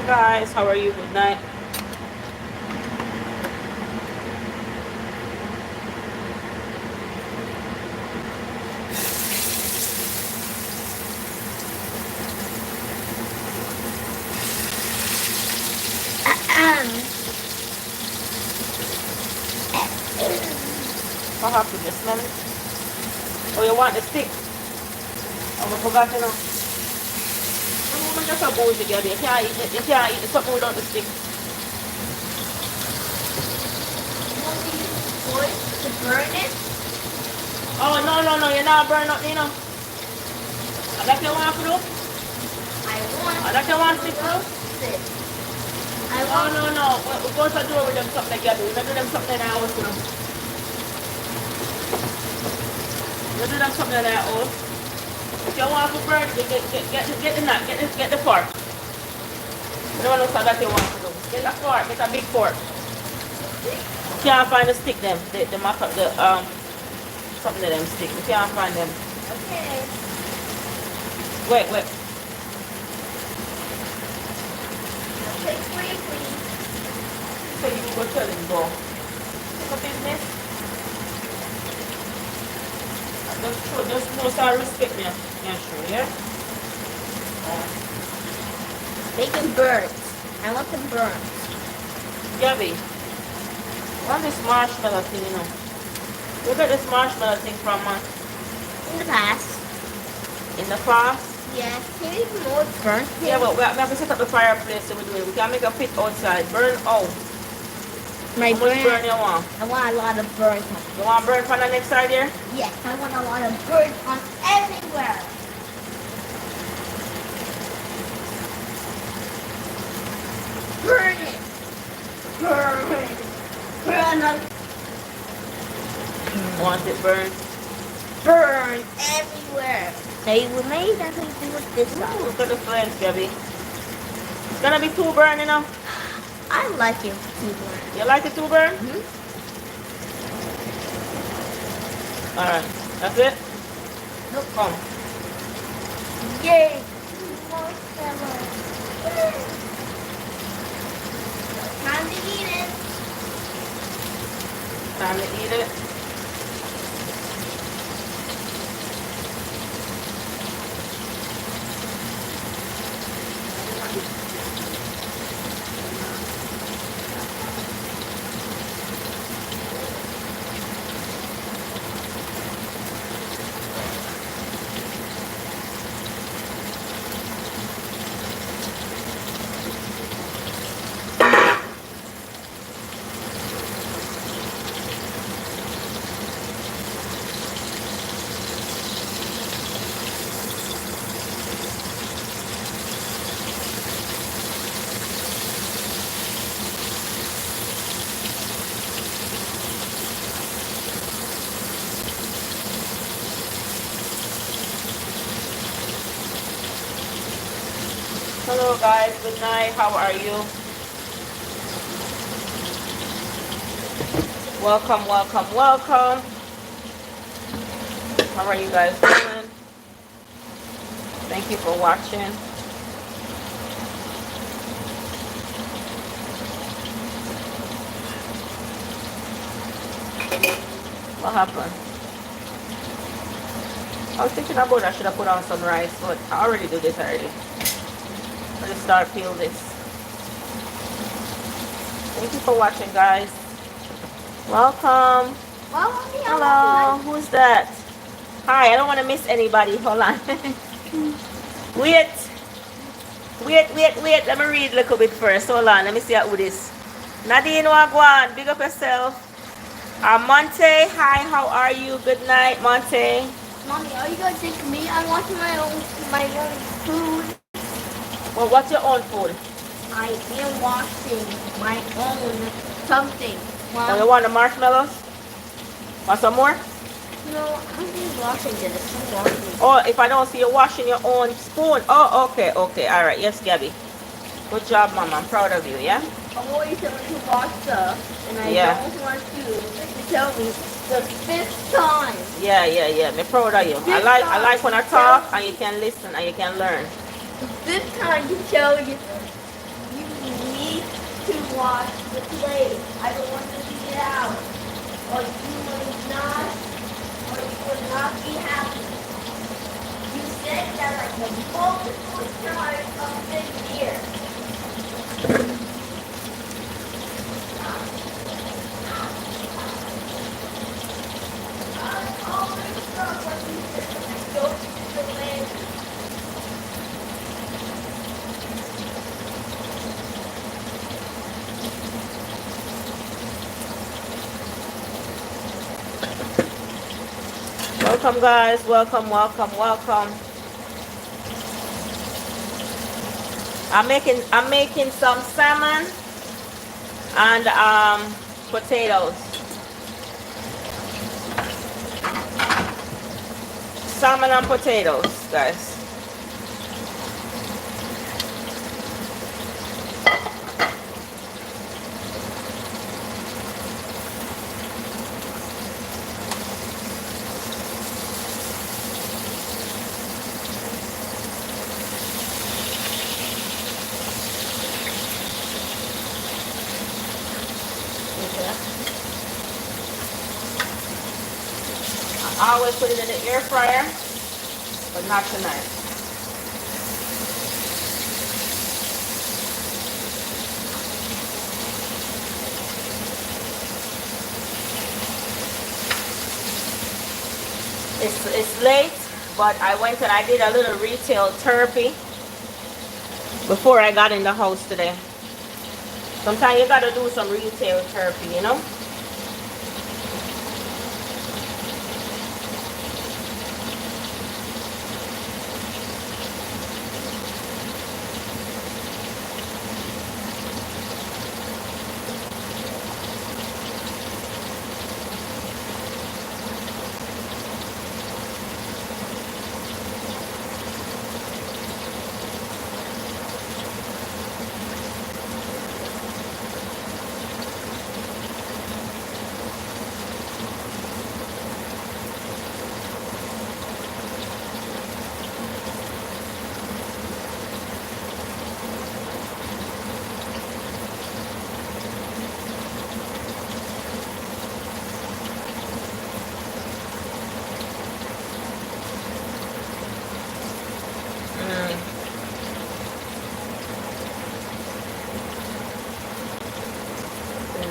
guys, how are you? Good night. What happened? You smell it? Oh, you want the stick? Oh, I forgot, you know. No, woman just a bougie girl. You can't eat something without the stick. You want to use wood to burn it? Oh, no, no, no. You're not burn nothing, you know. I like you want to do? I want I like you want to to stick to? roast it. I No, want no, no. We're going to do with them something like that. We're going to do them something in our house, you know. We're going to do them something in our house. If you want to burn, get the knife, get the fork. You don't know what you want to do. Get a fork, get a big fork. You can't find the stick them, something of them stick. You can't find them. okay. Wait. Take 3, please. So you go tell him go. Take a business. Just no start respect me. Yeah, sure, yeah? Make them burnt. I want them burnt. Gabby, what this marshmallow thing, you know? Where got this marshmallow thing from, man? In the past. In the past? Yes. Can you even more burnt? Yeah, but we have to set up the fireplace so we do it. We can make a pit outside. Burn out. My How much burn burnt. you want? I want a lot of burnt. You want burn from the next side here? Yes, I want a lot of burnt on everywhere. Burn it. Burn it. Burn it. Want it burned? Burn everywhere. Hey, we made nothing to do with this Ooh, one. look at the flames, Gabby. It's gonna be too burn, you know? I like it to burn. You like it too burn? Mm-hmm. Alright, that's it? Nope. Come. Yay. Marshmallow. Time to eat it. Time to eat it. Hello guys, good night. How are you? Welcome, welcome, welcome. How are you guys doing? Thank you for watching. What happened? I was thinking about I should have put on some rice, but I already do this already. Let's start peel this. Thank you for watching, guys. Welcome. Well, Hello. Who's that? Hi. I don't want to miss anybody. Hold on. Wait. Let me read a little bit first. Hold on. Let me see who this. Nadine Wagwan. Big up yourself. Monte. Hi. How are you? Good night, Monte. Mommy, are you gonna take me? I want my own food. Well, what's your own food? I am washing my own something. Oh, you want the marshmallows? Want some more? No, I'm just washing this. I'm washing. Oh, if I don't see you washing your own spoon. Oh, okay. All right. Yes, Gabby. Good job, Mom. I'm proud of you, yeah? I'm always telling to wash stuff, and I don't want you to tell me the 5th time. Yeah. I'm proud of you. I like when I talk and you can listen and you can learn. The 5th time you tell you wash the plate. I don't want to leave it out. Or you will not be happy. You said that like the multiple times of this year. Welcome guys, welcome. I'm making some salmon and potatoes. Salmon and potatoes, guys. I always put it in the air fryer, but not tonight. It's late, but I went and I did a little retail turkey before I got in the house today. Sometimes you gotta do some retail turkey, you know?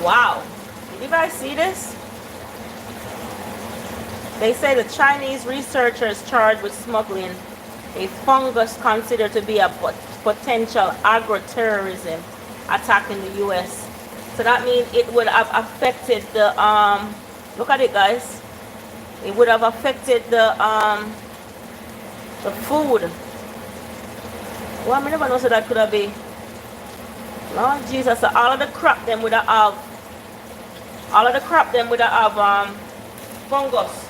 Wow. Did you guys see this? They say the Chinese researchers charged with smuggling a fungus considered to be a potential agro-terrorism attack in the U.S. So that means it would have affected the, look at it guys. It would have affected the food. Well, I never know so that could have been. Lord Jesus, so all of the crop them would have fungus.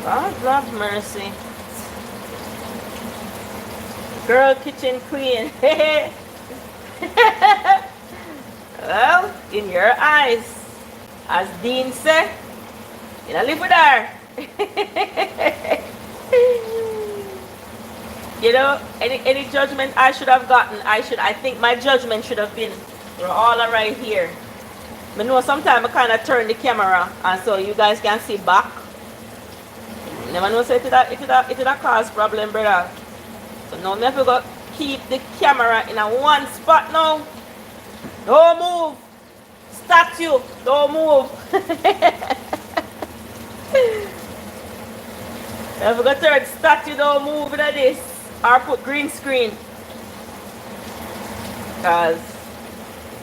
God love mercy. Girl kitchen queen. Well, in your eyes, as Dean said, you know, live with her. You know, any judgment I should have gotten, I think my judgment should have been, we're all right here. I know sometimes I kind of turn the camera and so you guys can see back. Never know say it a cause problem, brother. So now me have to go keep the camera in a one spot now. Don't move. Statue, don't move. I have to go turn statue, don't move into this. Or put green screen. Cause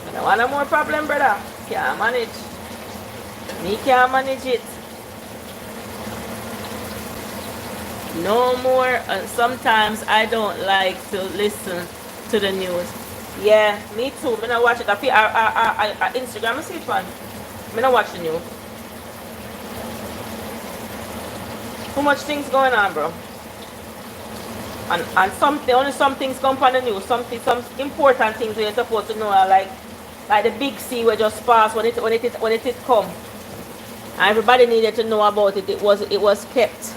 I don't want no more problem, brother. Can't manage. Me can't manage it. No more. And sometimes I don't like to listen to the news. Yeah, me too. Me not watch it. I feel Instagram. I see it fun. Me not watch the news. Too much things going on, bro. And only some things come on the news. Some important things you're supposed to know are like the big C where just passed when it come. And everybody needed to know about it. It was kept.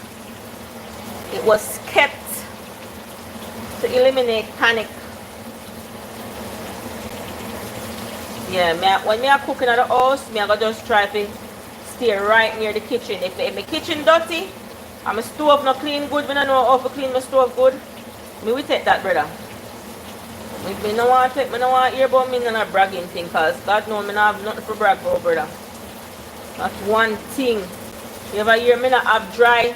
It was kept to eliminate panic. Yeah, when me a cooking at the house, me I go just try to stay right near the kitchen. If my kitchen dirty and my stove not clean good, me don't know how to clean my stove good, me will take that, brother. Me no want to hear about me and a bragging thing, cause God know me not have nothing to brag about, brother. That's one thing. You ever hear me not have dry?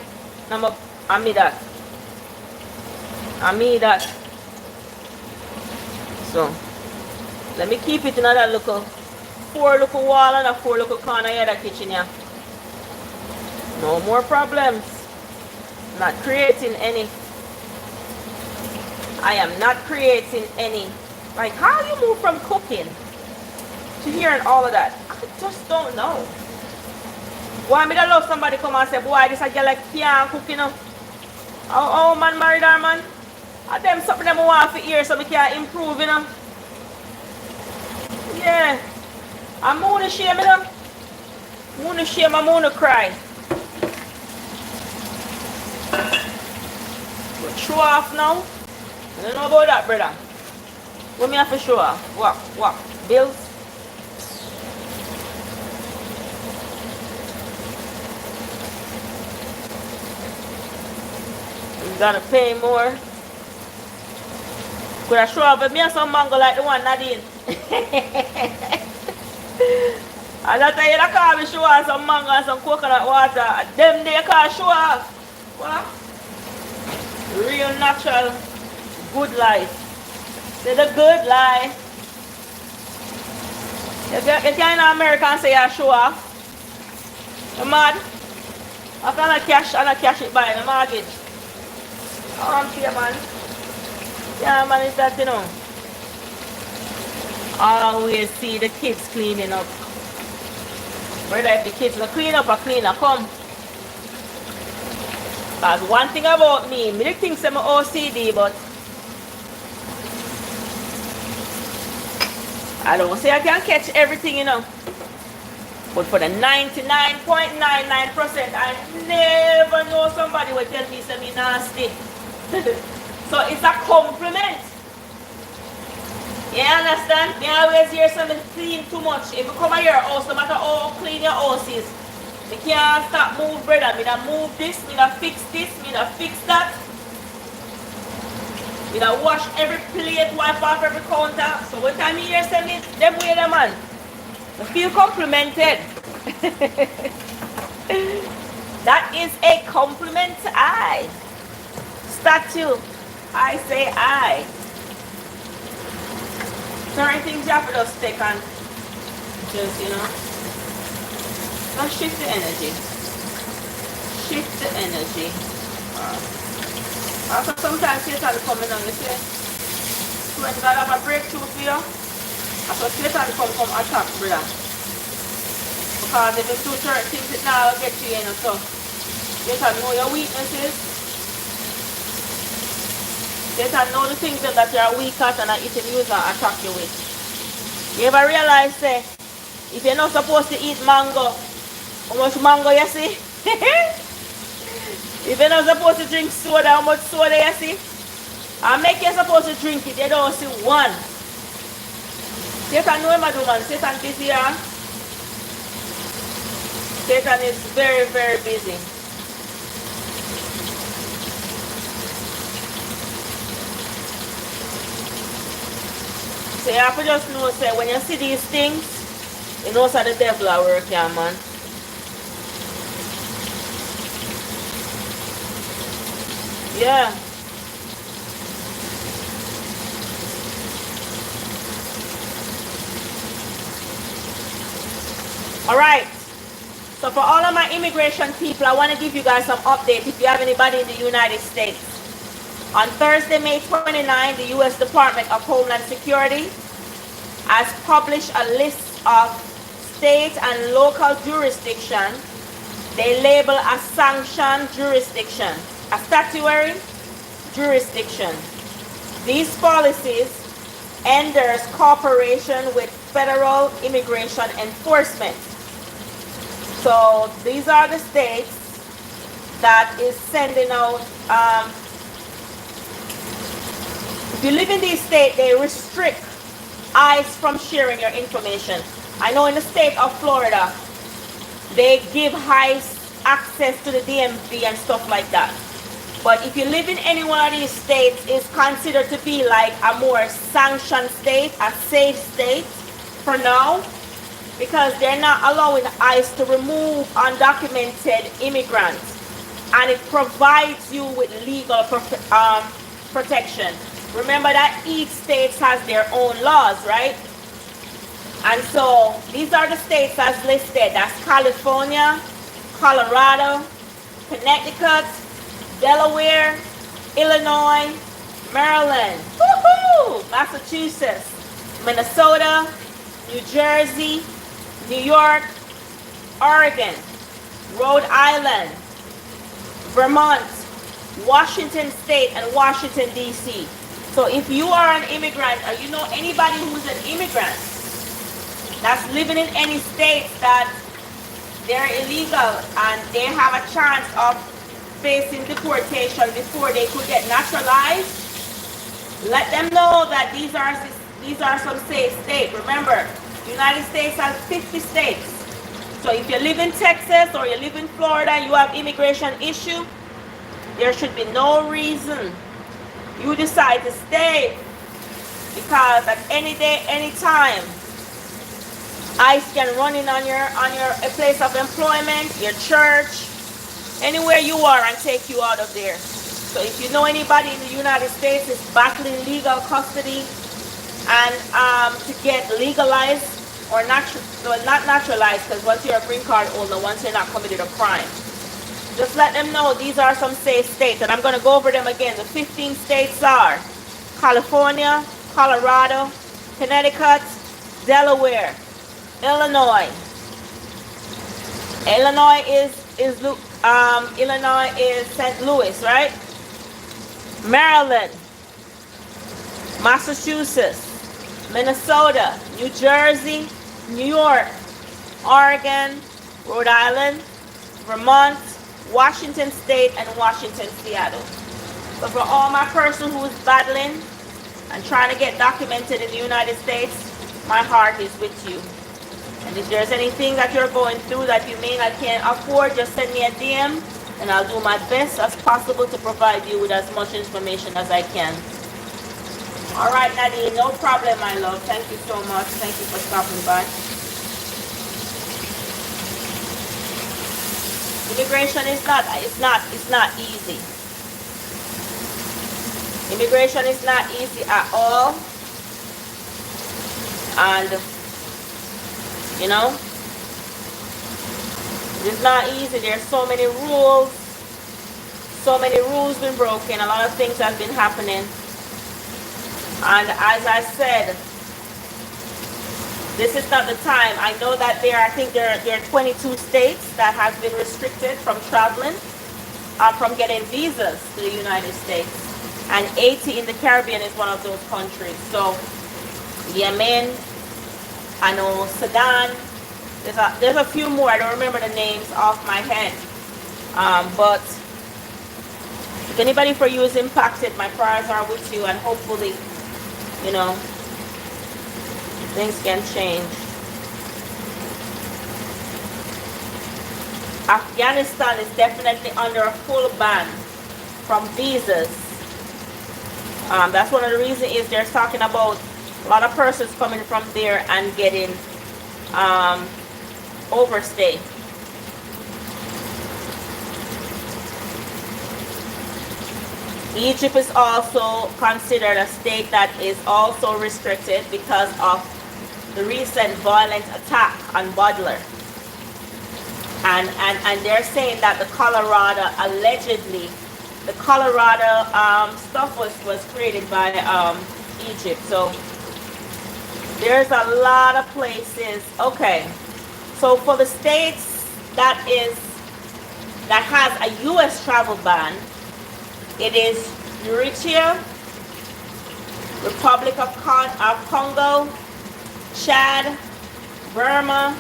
I me that. I me that. So let me keep it in that little 4 little wall and a 4 little corner here that kitchen here. No more problems. Not creating any. I am not creating any. Like, how you move from cooking to hearing all of that? I just don't know. Why me that love somebody come and say, boy, this a girl like can't cook, you know? Oh man married her, man. And them something them want to hear so we can improve, you know? Yeah. I'm gonna shame, you know? I'm gonna shame, I'm gonna cry. But show off now? I don't know about that, brother. What me have to show off? What? Bills? You gotta pay more. Could I show off with me and some mango like the one Nadine? And that's why you call me show off some mango and some coconut water. Them they call show off. What? Real natural good life. Say the good life. You can't in America and say you show off. You mad? After I cash it by the mortgage. I'm here, man. Yeah, man, it's that, you know. Always see the kids cleaning up. Whether if the kids don't clean up or cleaner come. Because one thing about me think I'm OCD, but I don't say I can catch everything, you know. But for the 99.99%, I never know somebody will tell me something nasty. So it's a compliment. You understand? Me always hear something clean too much. If you come to your house, no matter how clean your house is, me can't stop move, brother. Me da move this, me da fix this, me da fix that. Me da wash every plate, wipe off every counter. So when time you hear something, them way them man. I feel complimented. That is a compliment to I. Statue. I say I. Certain things you have to just take and just, you know, just shift the energy. Shift the energy. Also sometimes Satan coming on, you see, when God have a breakthrough for you, so Satan come attack, brother. Because if you do certain things, it now will get you, you know, so Satan know your weaknesses. Satan know the things that you are weak at and it can use and attack you with. You ever realize, say, if you're not supposed to eat mango, how much mango you see? If you're not supposed to drink soda, how much soda you see? And make you supposed to drink it, you don't see one. Satan know what do, man. Satan busy, huh? Satan is very, very busy. So you have to just know, say, when you see these things, you know how the devil are working, man. Yeah. Alright. So for all of my immigration people, I want to give you guys some update if you have anybody in the United States. On Thursday, May 29, the U.S. Department of Homeland Security has published a list of state and local jurisdictions they label as sanctioned jurisdiction, a statutory jurisdiction. These policies endorse cooperation with federal immigration enforcement. So these are the states that is sending out if you live in these states, they restrict ICE from sharing your information. I know in the state of Florida, they give ICE access to the DMV and stuff like that. But if you live in any one of these states, it's considered to be like a more sanctioned state, a safe state for now, because they're not allowing ICE to remove undocumented immigrants. And it provides you with legal protection. Remember that each state has their own laws, right? And so these are the states as listed. That's California, Colorado, Connecticut, Delaware, Illinois, Maryland, Massachusetts, Minnesota, New Jersey, New York, Oregon, Rhode Island, Vermont, Washington State, and Washington, D.C. So if you are an immigrant or you know anybody who's an immigrant that's living in any state that they're illegal and they have a chance of facing deportation before they could get naturalized, let them know that these are some safe states. Remember, the United States has 50 states. So if you live in Texas or you live in Florida, you have immigration issue, there should be no reason you decide to stay, because at any day, any time, ICE can run in on your place of employment, your church, anywhere you are, and take you out of there. So if you know anybody in the United States is battling legal custody and to get legalized or not naturalized, because once you're a green card holder, once you're not committed a crime, just let them know these are some safe states. And I'm going to go over them again. The 15 states are California, Colorado, Connecticut, Delaware, Illinois. Illinois is St. Louis, right? Maryland, Massachusetts, Minnesota, New Jersey, New York, Oregon, Rhode Island, Vermont, Washington State, and Washington, Seattle. So for all my person who is battling and trying to get documented in the United States, my heart is with you. And if there's anything that you're going through that you may not can afford, just send me a DM and I'll do my best as possible to provide you with as much information as I can. All right, Nadine, no problem, my love. Thank you so much. Thank you for stopping by. Immigration is not easy. Immigration is not easy at all. And you know, it's not easy. There's so many rules been broken. A lot of things have been happening. And as I said, this is not the time. I know that I think there are 22 states that have been restricted from traveling, from getting visas to the United States. And Haiti in the Caribbean is one of those countries. So Yemen, I know Sudan, there's a few more. I don't remember the names off my head. But if anybody for you is impacted, my prayers are with you, and hopefully, you know, things can change. Afghanistan is definitely under a full ban from visas. That's one of the reasons is they're talking about a lot of persons coming from there and getting overstay. Egypt is also considered a state that is also restricted because of the recent violent attack on Butler. And they're saying that the Colorado, allegedly, the Colorado stuff was created by Egypt. So there's a lot of places. Okay, so for the states that has a U.S. travel ban, it is Eritrea, Republic of Congo, Chad, Burma,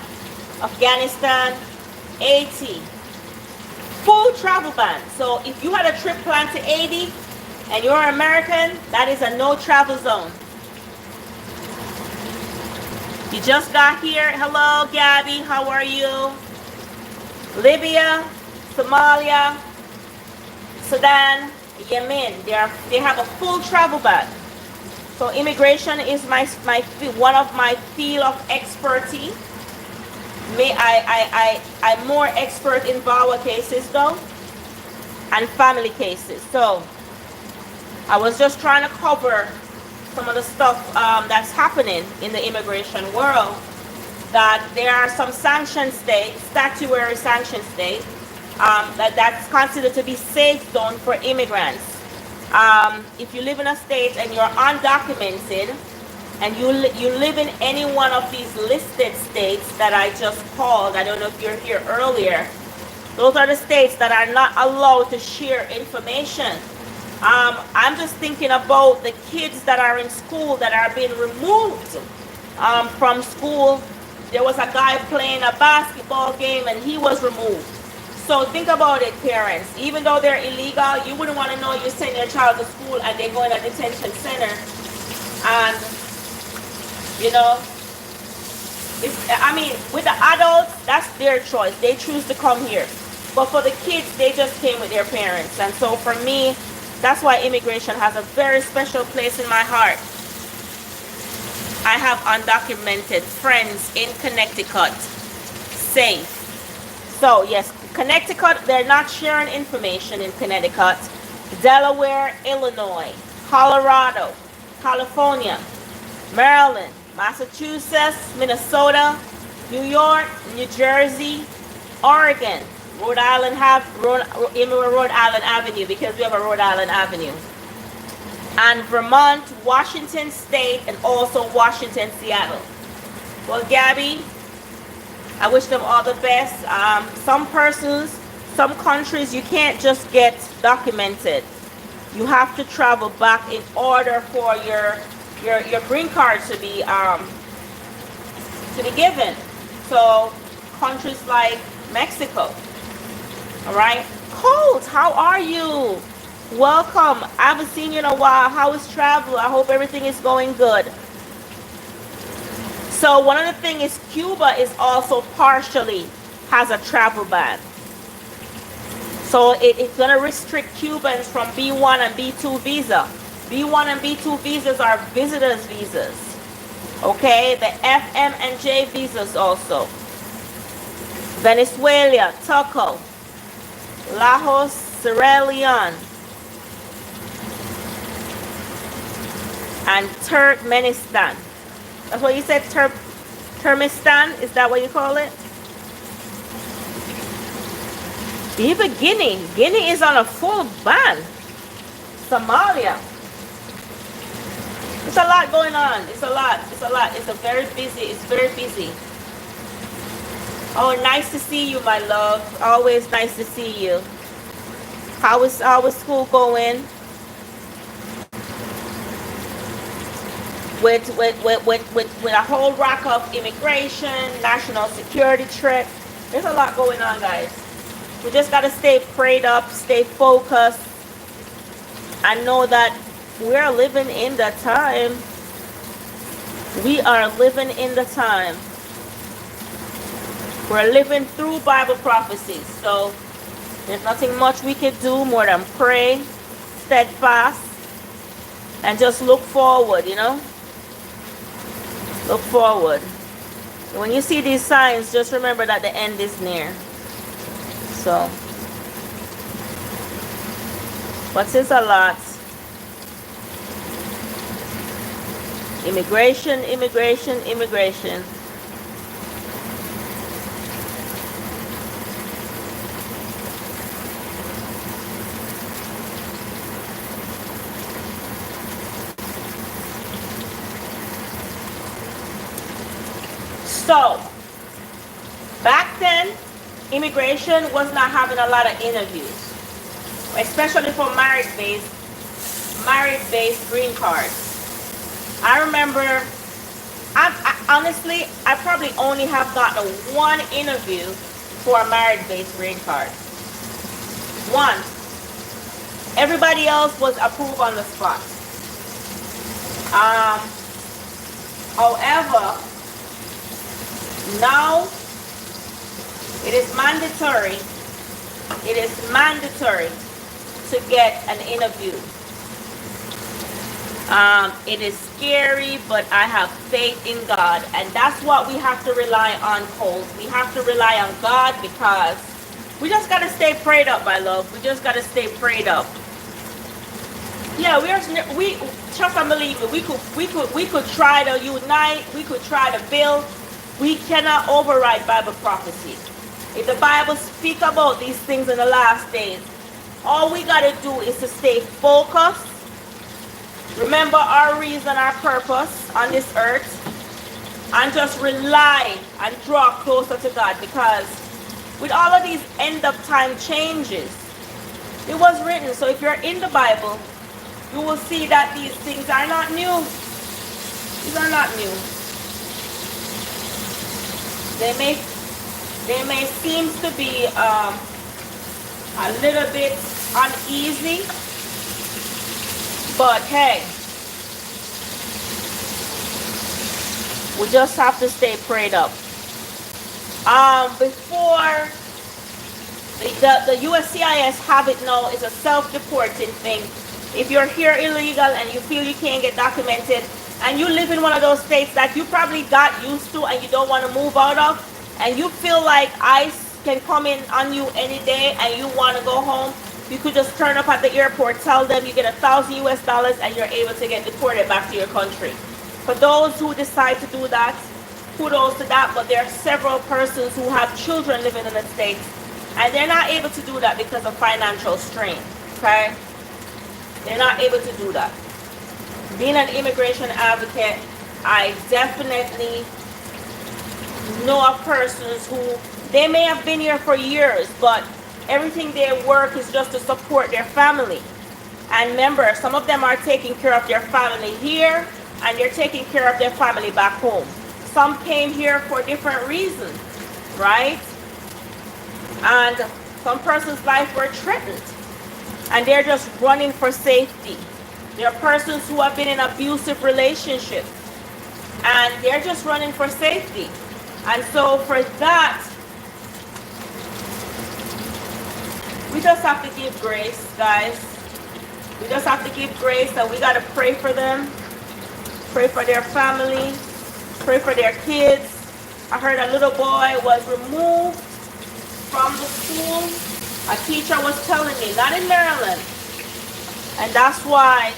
Afghanistan, Haiti. Full travel ban. So if you had a trip planned to Haiti and you're American, that is a no travel zone. You just got here. Hello, Gabby. How are you? Libya, Somalia, Sudan, Yemen. They have a full travel ban. So immigration is one of my field of expertise. I'm more expert in VAWA cases though, and family cases. So I was just trying to cover some of the stuff that's happening in the immigration world. That there are some sanctioned states, statutory sanctioned states, that's considered to be safe zone for immigrants. If you live in a state and you're undocumented, and you live in any one of these listed states that I just called, I don't know if you're here earlier, those are the states that are not allowed to share information. I'm just thinking about the kids that are in school that are being removed from school. There was a guy playing a basketball game and he was removed. So think about it, parents. Even though they're illegal, you wouldn't want to know you send your child to school and they go in a detention center. And, you know, with the adults, that's their choice. They choose to come here. But for the kids, they just came with their parents. And so for me, that's why immigration has a very special place in my heart. I have undocumented friends in Connecticut, safe. So yes, Connecticut, they're not sharing information in Connecticut. Delaware, Illinois, Colorado, California, Maryland, Massachusetts, Minnesota, New York, New Jersey, Oregon, Rhode Island Rhode Island Avenue, because we have a Rhode Island Avenue. And Vermont, Washington State, and also Washington, Seattle. Well, Gabby, I wish them all the best. Some persons, some countries, you can't just get documented. You have to travel back in order for your green card to be given. So countries like Mexico. All right. Colt, how are you? Welcome. I haven't seen you in a while. How is travel? I hope everything is going good. So one of the things is Cuba is also partially has a travel ban. So it's going to restrict Cubans from B1 and B2 visa. B1 and B2 visas are visitors visas. Okay, the FM and J visas also. Venezuela, Togo, Laos, Sierra Leone, and Turkmenistan. That's what you said, Turkmenistan? Is that what you call it? Even Guinea. Guinea is on a full ban. Somalia. It's a lot going on. It's a lot. It's a lot. It's very busy. Oh, nice to see you, my love. Always nice to see you. How is school going? With a whole rack of immigration, national security threat. There's a lot going on, guys. We just got to stay prayed up, stay focused, and know that we're living in the time. We are living in the time. We're living through Bible prophecies. So there's nothing much we can do more than pray, steadfast, and just look forward, you know? Look forward. When you see these signs, just remember that the end is near. So, but it's a lot. Immigration. So, back then, immigration was not having a lot of interviews, especially for married-based green cards. I remember, honestly, I probably only have gotten one interview for a married-based green card. One. Everybody else was approved on the spot. However, Now, it is mandatory. It is mandatory to get an interview. It is scary, but I have faith in God. And that's what we have to rely on, Colt. We have to rely on God because we just got to stay prayed up, my love. We just got to stay prayed up. Yeah, we trust and believe me. We could try to unite. We could try to build. We cannot override Bible prophecy. If the Bible speaks about these things in the last days, all we got to do is to stay focused. Remember our reason, our purpose on this earth, and just rely and draw closer to God, because with all of these end of time changes, it was written. So if you're in the Bible, you will see that these things are not new. These are not new. They may seem to be a little bit uneasy, but hey, we just have to stay prayed up. Before the USCIS have it now is a self-deporting thing. If you're here illegal and you feel you can't get documented, and you live in one of those states that you probably got used to and you don't want to move out of, and you feel like ICE can come in on you any day and you want to go home, you could just turn up at the airport, tell them you get $1,000 US, and you're able to get deported back to your country. For those who decide to do that, kudos to that, but there are several persons who have children living in the States, and they're not able to do that because of financial strain, okay? They're not able to do that. Being an immigration advocate, I definitely know of persons who, they may have been here for years, but everything they work is just to support their family. And remember, some of them are taking care of their family here, and they're taking care of their family back home. Some came here for different reasons, right? And some person's life were threatened, and they're just running for safety. There are persons who have been in abusive relationships, and they're just running for safety. And so for that, we just have to give grace, guys. We just have to give grace, and we got to pray for them, pray for their family, pray for their kids. I heard a little boy was removed from the school. A teacher was telling me, not in Maryland. And that's why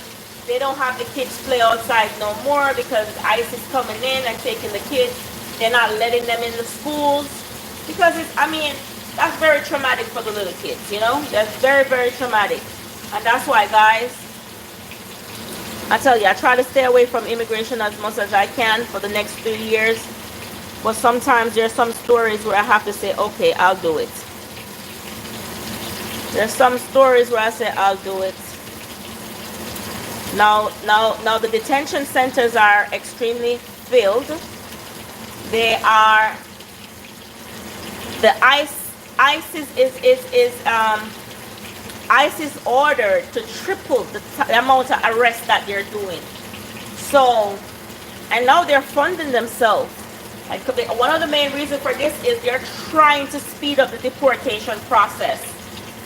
they don't have the kids play outside no more, because ICE is coming in and taking the kids. They're not letting them in the schools, because it's, I mean, that's very traumatic for the little kids, you know? That's very, very traumatic. And that's why, guys, I tell you, I try to stay away from immigration as much as I can for the next 3 years. But sometimes there's some stories where I have to say, okay, I'll do it. There's some stories where I say, I'll do it. Now the detention centers are extremely filled. They are, the ICE is ordered to triple the amount of arrests that they're doing. So, and now they're funding themselves. Like, one of the main reasons for this is they're trying to speed up the deportation process,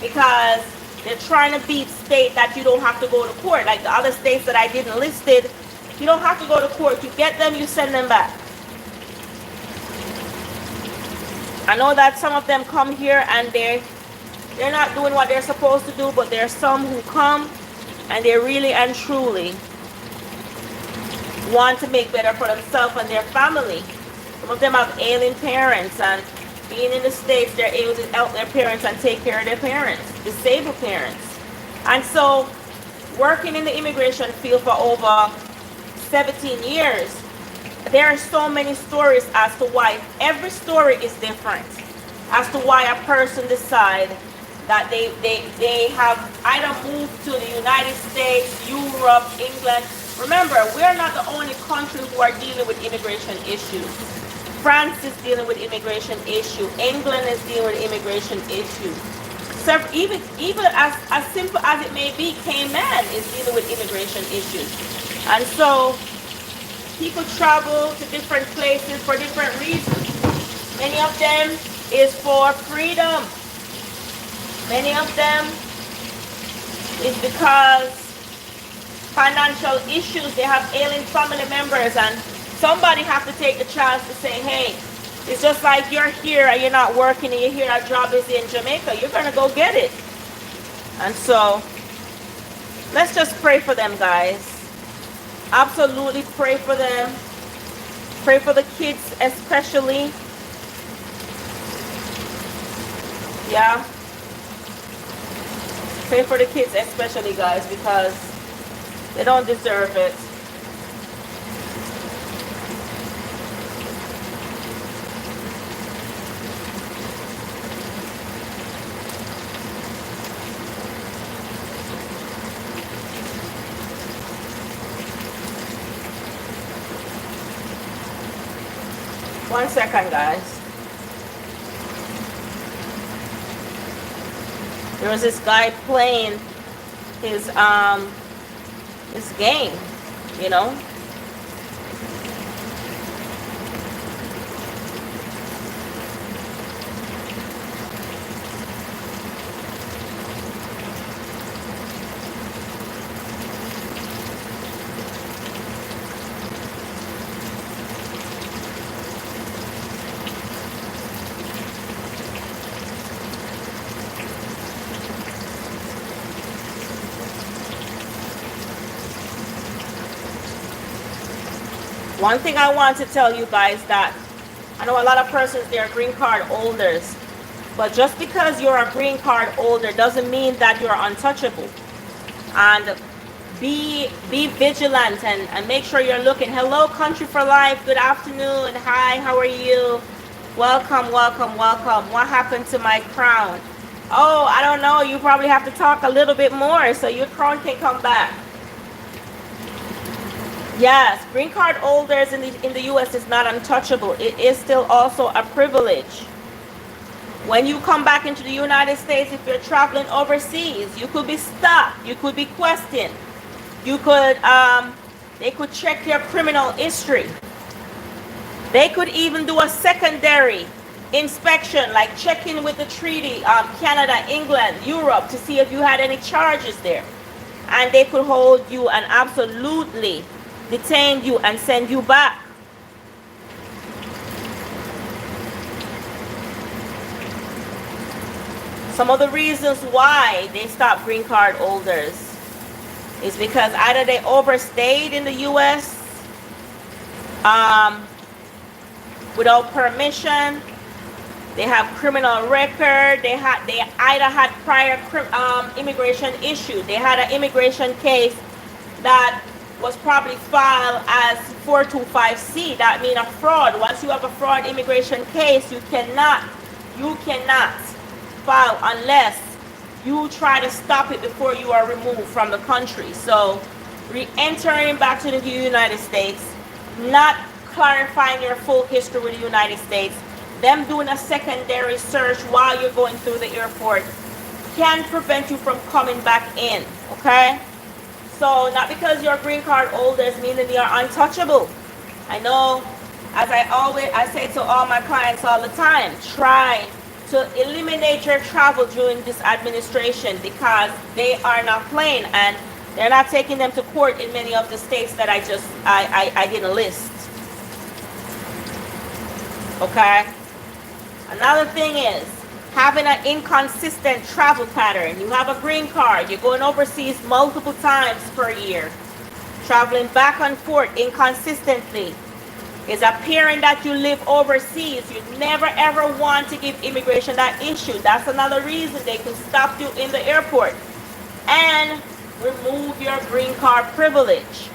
because they're trying to beat state that you don't have to go to court. Like the other states that I didn't listed, you don't have to go to court. You get them, you send them back. I know that some of them come here and they're not doing what they're supposed to do, but there are some who come and they really and truly want to make better for themselves and their family. Some of them have ailing parents, and being in the States, they're able to help their parents and take care of their parents, disabled parents. And so, working in the immigration field for over 17 years, there are so many stories as to why. Every story is different as to why a person decide that they have either moved to the United States, Europe, England. Remember, we're not the only country who are dealing with immigration issues. France is dealing with immigration issue. England is dealing with immigration issues. So even as simple as it may be, Cayman is dealing with immigration issues. And so people travel to different places for different reasons. Many of them is for freedom. Many of them is because financial issues. They have ailing family members, and somebody have to take the chance to say, hey, it's just like you're here and you're not working and you hear a job is in Jamaica. You're going to go get it. And so let's just pray for them, guys. Absolutely pray for them. Pray for the kids especially. Yeah. Pray for the kids especially, guys, because they don't deserve it. One second, guys. There was this guy playing his game, you know. One thing I want to tell you guys that I know a lot of persons, they are green card holders, but just because you're a green card holder doesn't mean that you're untouchable. And be vigilant and make sure you're looking. Hello, Country for Life. Good afternoon. Hi, how are you? Welcome, welcome, welcome. What happened to my crown? Oh, I don't know. You probably have to talk a little bit more so your crown can come back. Yes, green card holders in the U.S. is not untouchable. It is still also a privilege. When you come back into the United States, if you're traveling overseas, you could be stopped. You could be questioned. You could, they could check your criminal history. They could even do a secondary inspection, like checking with the treaty, Canada, England, Europe, to see if you had any charges there. And they could hold you and absolutely detain you and send you back. Some of the reasons why they stop green card holders is because either they overstayed in the U.S. Without permission, they have criminal record, they either had prior immigration issue. They had an immigration case that was probably filed as 425C. That means a fraud. Once you have a fraud immigration case, you cannot file unless you try to stop it before you are removed from the country. So re-entering back to the United States, not clarifying your full history with the United States, them doing a secondary search while you're going through the airport can prevent you from coming back in, okay? So not because you're green card holders mean that you're untouchable. I know, as I say to all my clients all the time, try to eliminate your travel during this administration because they are not playing and they're not taking them to court in many of the states that I didn't list. Okay? Another thing is having an inconsistent travel pattern. You have a green card, you're going overseas multiple times per year, traveling back and forth inconsistently. It's appearing that you live overseas. You never ever want to give immigration that issue. That's another reason they can stop you in the airport and remove your green card privilege.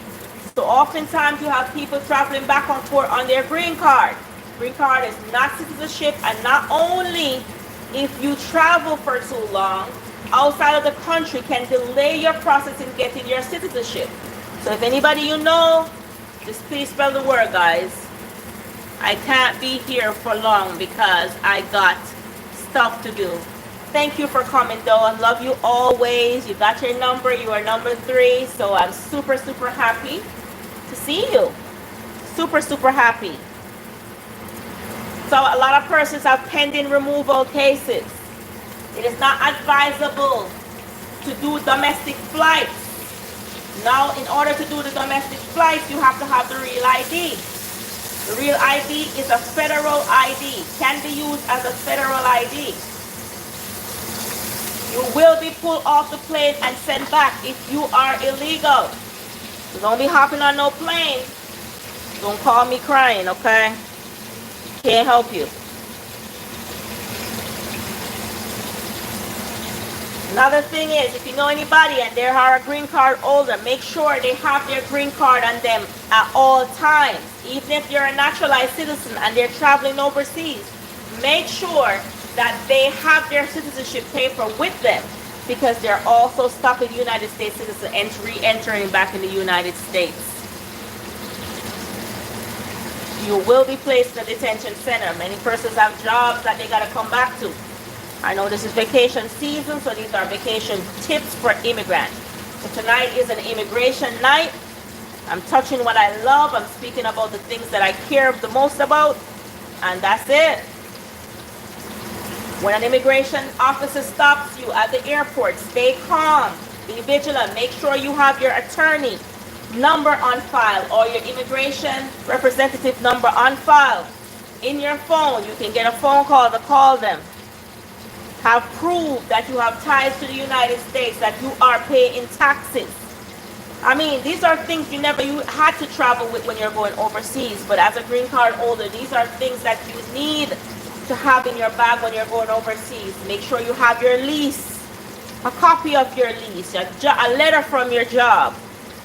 So oftentimes you have people traveling back and forth on their green card. Green card is not citizenship, and not only if you travel for too long outside of the country can delay your process in getting your citizenship. So if anybody you know, just please spell the word, guys. I can't be here for long because I got stuff to do. Thank you for coming though. I love you always. You got your number. You are number 3. So I'm super, super happy to see you. Super, super happy. So a lot of persons have pending removal cases. It is not advisable to do domestic flights. Now, in order to do the domestic flights, you have to have the real ID. The real ID is a federal ID, can be used as a federal ID. You will be pulled off the plane and sent back if you are illegal. So don't be hopping on no plane. Don't call me crying, okay? Can't help you. Another thing is, if you know anybody and they are a green card holder, make sure they have their green card on them at all times. Even if you're a naturalized citizen and they're traveling overseas, make sure that they have their citizenship paper with them, because they're also stopping United States citizens and re-entering back in the United States. You will be placed in a detention center. Many persons have jobs that they got to come back to. I know this is vacation season, so these are vacation tips for immigrants. So tonight is an immigration night. I'm touching what I love. I'm speaking about the things that I care the most about, and that's it. When an immigration officer stops you at the airport, stay calm, be vigilant. Make sure you have your attorney number on file or your immigration representative number on file in your phone. You can get a phone call to call them. Have proof that you have ties to the United States, that you are paying taxes. I mean, these are things you had to travel with when you're going overseas, but as a green card holder, these are things that you need to have in your bag when you're going overseas. Make sure you have your lease, a copy of your lease, a letter from your job,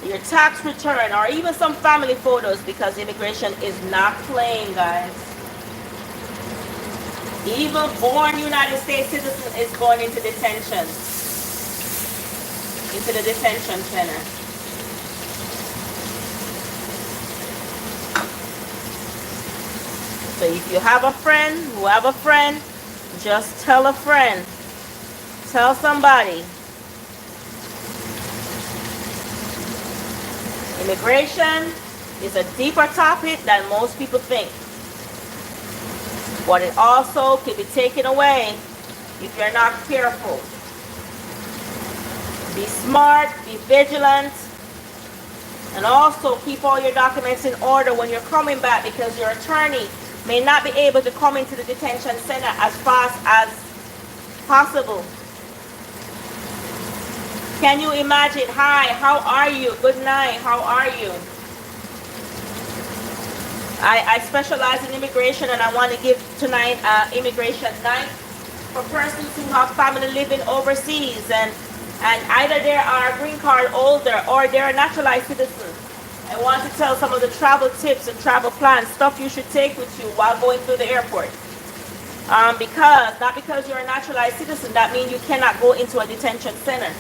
your tax return, or even some family photos, because immigration is not playing, guys. Even born United States citizen is going into detention, into the detention center. So if you have a friend, who have a friend, just tell a friend. Tell somebody. Immigration is a deeper topic than most people think. But it also can be taken away if you're not careful. Be smart, be vigilant, and also keep all your documents in order when you're coming back, because your attorney may not be able to come into the detention center as fast as possible. Can you imagine? Hi, how are you? Good night, how are you? I specialize in immigration, and I want to give tonight immigration night for persons who have family living overseas, and either they are a green card holder or they're a naturalized citizen. I want to tell some of the travel tips and travel plans, stuff you should take with you while going through the airport. Not because you're a naturalized citizen, that means you cannot go into a detention center.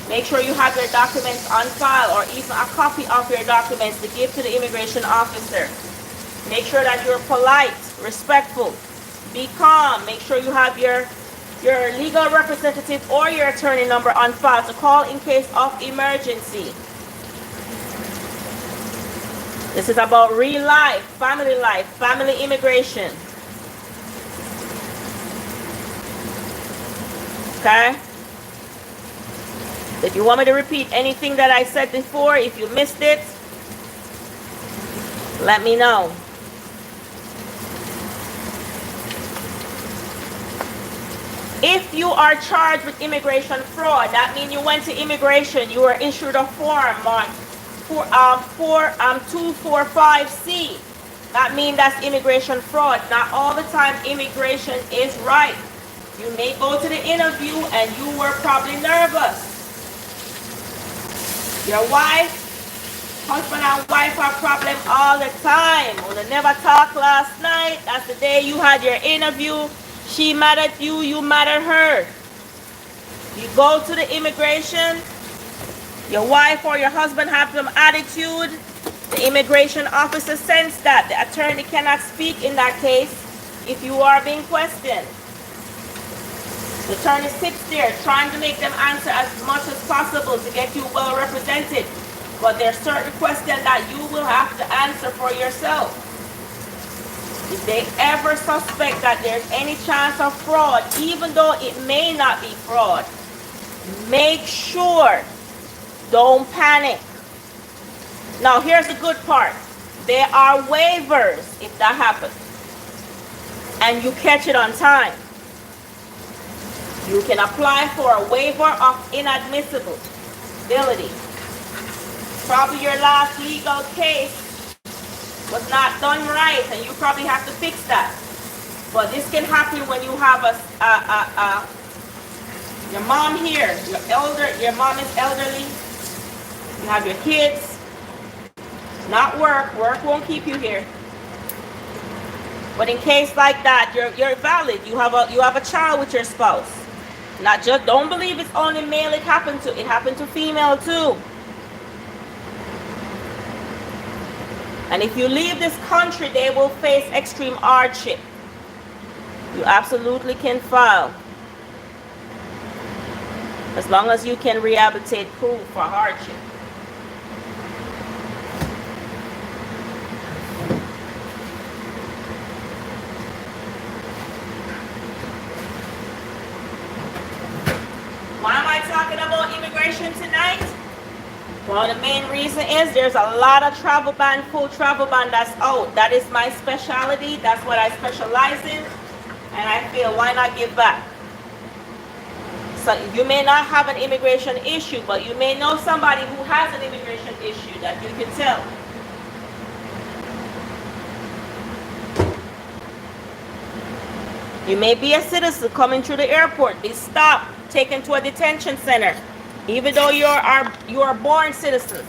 Make sure you have your documents on file, or even a copy of your documents to give to the immigration officer. Make sure that you're polite, respectful, be calm. Make sure you have your legal representative or your attorney number on file to call in case of emergency. This is about real life, family immigration. Okay? If you want me to repeat anything that I said before, if you missed it, let me know. If you are charged with immigration fraud, that means you went to immigration, you were issued a form on 245C. That means that's immigration fraud. Not all the time immigration is right. You may go to the interview and you were probably nervous. Your husband and wife have problems all the time. Well, they never talked last night. That's the day you had your interview. She mad at you, you mad at her. You go to the immigration, your wife or your husband have some attitude. The immigration officer sends that. The attorney cannot speak in that case if you are being questioned. The attorney sits there trying to make them answer as much as possible to get you well represented. But there are certain questions that you will have to answer for yourself. If they ever suspect that there's any chance of fraud, even though it may not be fraud, make sure, don't panic. Now here's the good part. There are waivers if that happens. And you catch it on time. You can apply for a waiver of inadmissibility. Probably your last legal case was not done right and you probably have to fix that. But this can happen when you have your mom here, your mom is elderly, you have your kids, not work won't keep you here. But in case like that, you're valid. You have a child with your spouse. Not just, don't believe it's only male it happened to female too. And if you leave this country, they will face extreme hardship. You absolutely can file. As long as you can rehabilitate proof for hardship. Why am I talking about immigration tonight? Well, the main reason is there's a lot of travel ban, full travel ban that's out. That is my specialty. That's what I specialize in. And I feel, why not give back? So you may not have an immigration issue, but you may know somebody who has an immigration issue that you can tell. You may be a citizen coming through the airport, be stopped, taken to a detention center, even though you are a born citizen.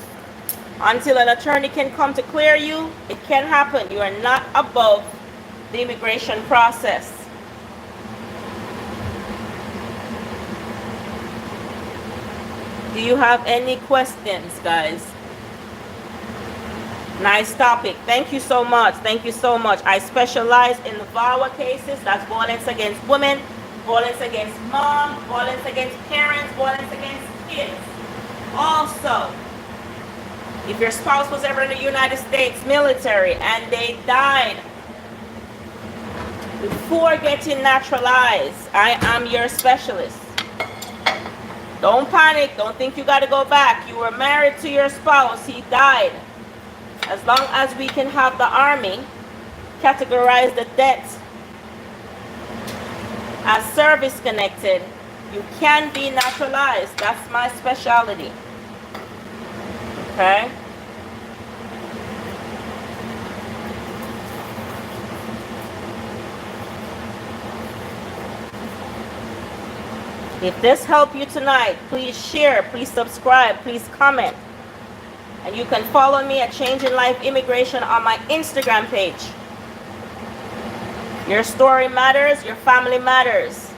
Until an attorney can come to clear you, it can happen. You are not above the immigration process. Do you have any questions, guys? Nice topic. Thank you so much. Thank you so much. I specialize in the VAWA cases. That's violence against women, violence against mom, violence against parents, violence against kids. Also, if your spouse was ever in the United States military and they died before getting naturalized, I am your specialist. Don't panic. Don't think you got to go back. You were married to your spouse. He died. As long as we can have the Army categorize the debt as service connected, you can be naturalized. That's my specialty. Okay? If this helped you tonight, please share, please subscribe, please comment. And you can follow me at Changing Life Immigration on my Instagram page. Your story matters, your family matters.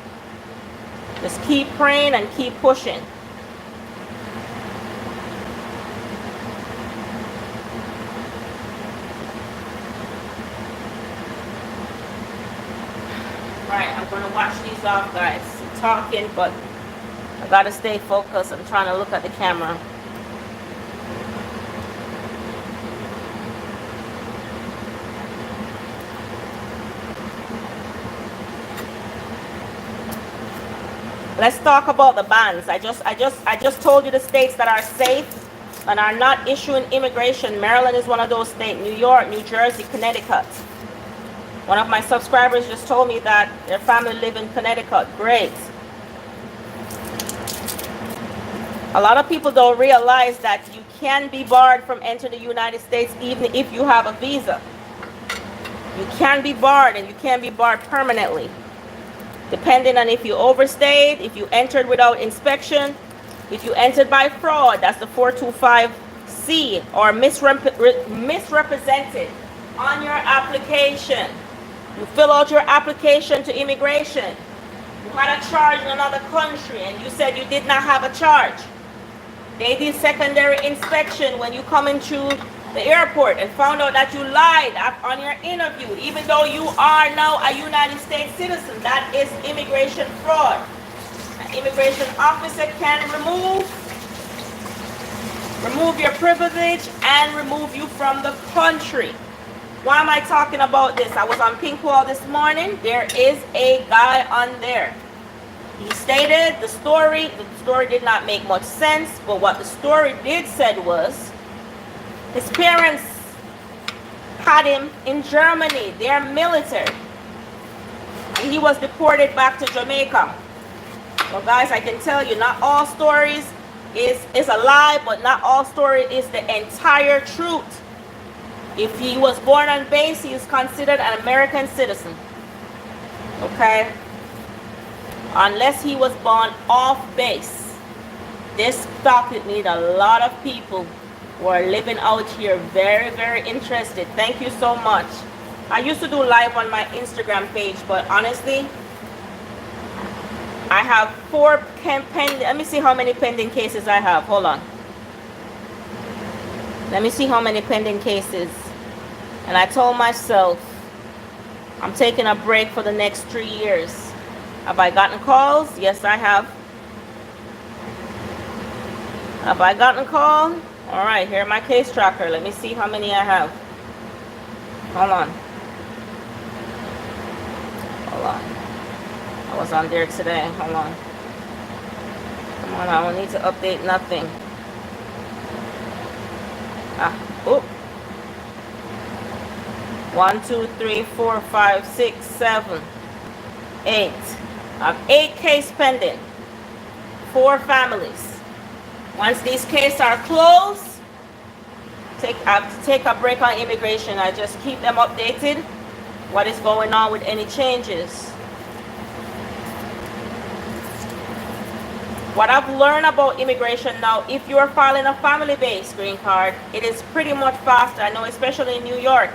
Just keep praying and keep pushing. Right, I'm going to wash these off, guys. I'm talking, but I got to stay focused. I'm trying to look at the camera. Let's talk about the bans. I just told you the states that are safe and are not issuing immigration. Maryland is one of those states. New York, New Jersey, Connecticut. One of my subscribers just told me that their family live in Connecticut. Great. A lot of people don't realize that you can be barred from entering the United States even if you have a visa. You can be barred, and you can be barred permanently. Depending on if you overstayed, if you entered without inspection, if you entered by fraud, that's the 425C, or misrepresented on your application. You fill out your application to immigration. You had a charge in another country and you said you did not have a charge. They did secondary inspection when you come into the airport and found out that you lied on your interview, even though you are now a United States citizen. That is immigration fraud. An immigration officer can remove your privilege and remove you from the country. Why am I talking about this? I was on Pink Wall this morning. There is a guy on there. He stated the story did not make much sense, but what the story did said was his parents had him in Germany. They're military. And he was deported back to Jamaica. Well, guys, I can tell you, not all stories is a lie, but not all story is the entire truth. If he was born on base, he is considered an American citizen. Okay? Unless he was born off base. This topic need a lot of people who are living out here very, very interested. Thank you so much. I used to do live on my Instagram page, but honestly, I have 4 pending. Let me see how many pending cases I have. Hold on. Let me see how many pending cases. And I told myself, I'm taking a break for the next 3 years. Have I gotten calls? Yes, I have. Have I gotten called? All right, here my case tracker. Let me see how many I have. Hold on. Hold on. I was on there today. Hold on. Come on, I don't need to update nothing. Oop. 1, 2, 3, 4, 5, 6, 7, 8. I have 8 cases pending. 4 families. Once these cases are closed, I have to take a break on immigration. I just keep them updated. What is going on with any changes. What I've learned about immigration now, if you are filing a family-based green card, it is pretty much faster. I know, especially in New York.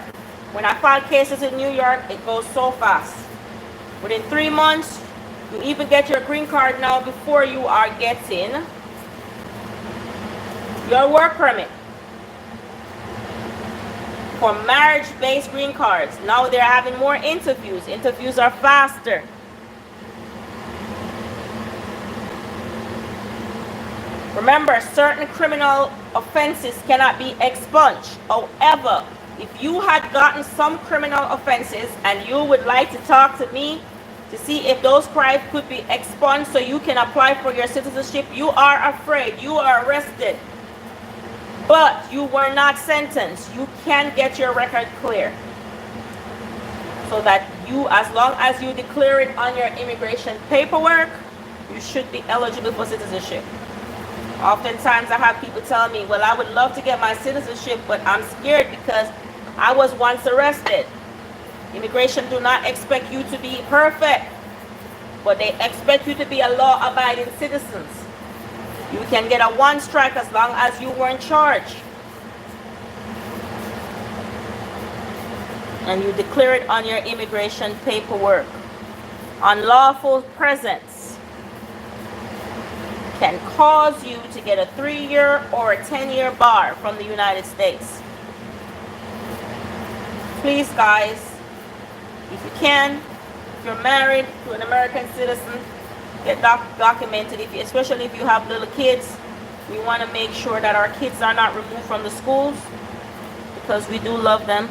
When I file cases in New York, it goes so fast. Within 3 months, you even get your green card now before you are getting your work permit. For marriage-based green cards, now they're having more interviews. Interviews are faster. Remember, certain criminal offenses cannot be expunged. However, if you had gotten some criminal offenses and you would like to talk to me to see if those crimes could be expunged so you can apply for your citizenship, you are afraid, you are arrested, but you were not sentenced, you can get your record clear. So that you, as long as you declare it on your immigration paperwork, you should be eligible for citizenship. Oftentimes I have people tell me, well, I would love to get my citizenship, but I'm scared because I was once arrested. Immigration do not expect you to be perfect, but they expect you to be a law-abiding citizen. You can get a 1 strike as long as you weren't charged. And you declare it on your immigration paperwork. Unlawful presence can cause you to get a 3-year or a 10-year bar from the United States. Please, guys, if you can, if you're married to an American citizen, get documented. Especially if you have little kids, we want to make sure that our kids are not removed from the schools because we do love them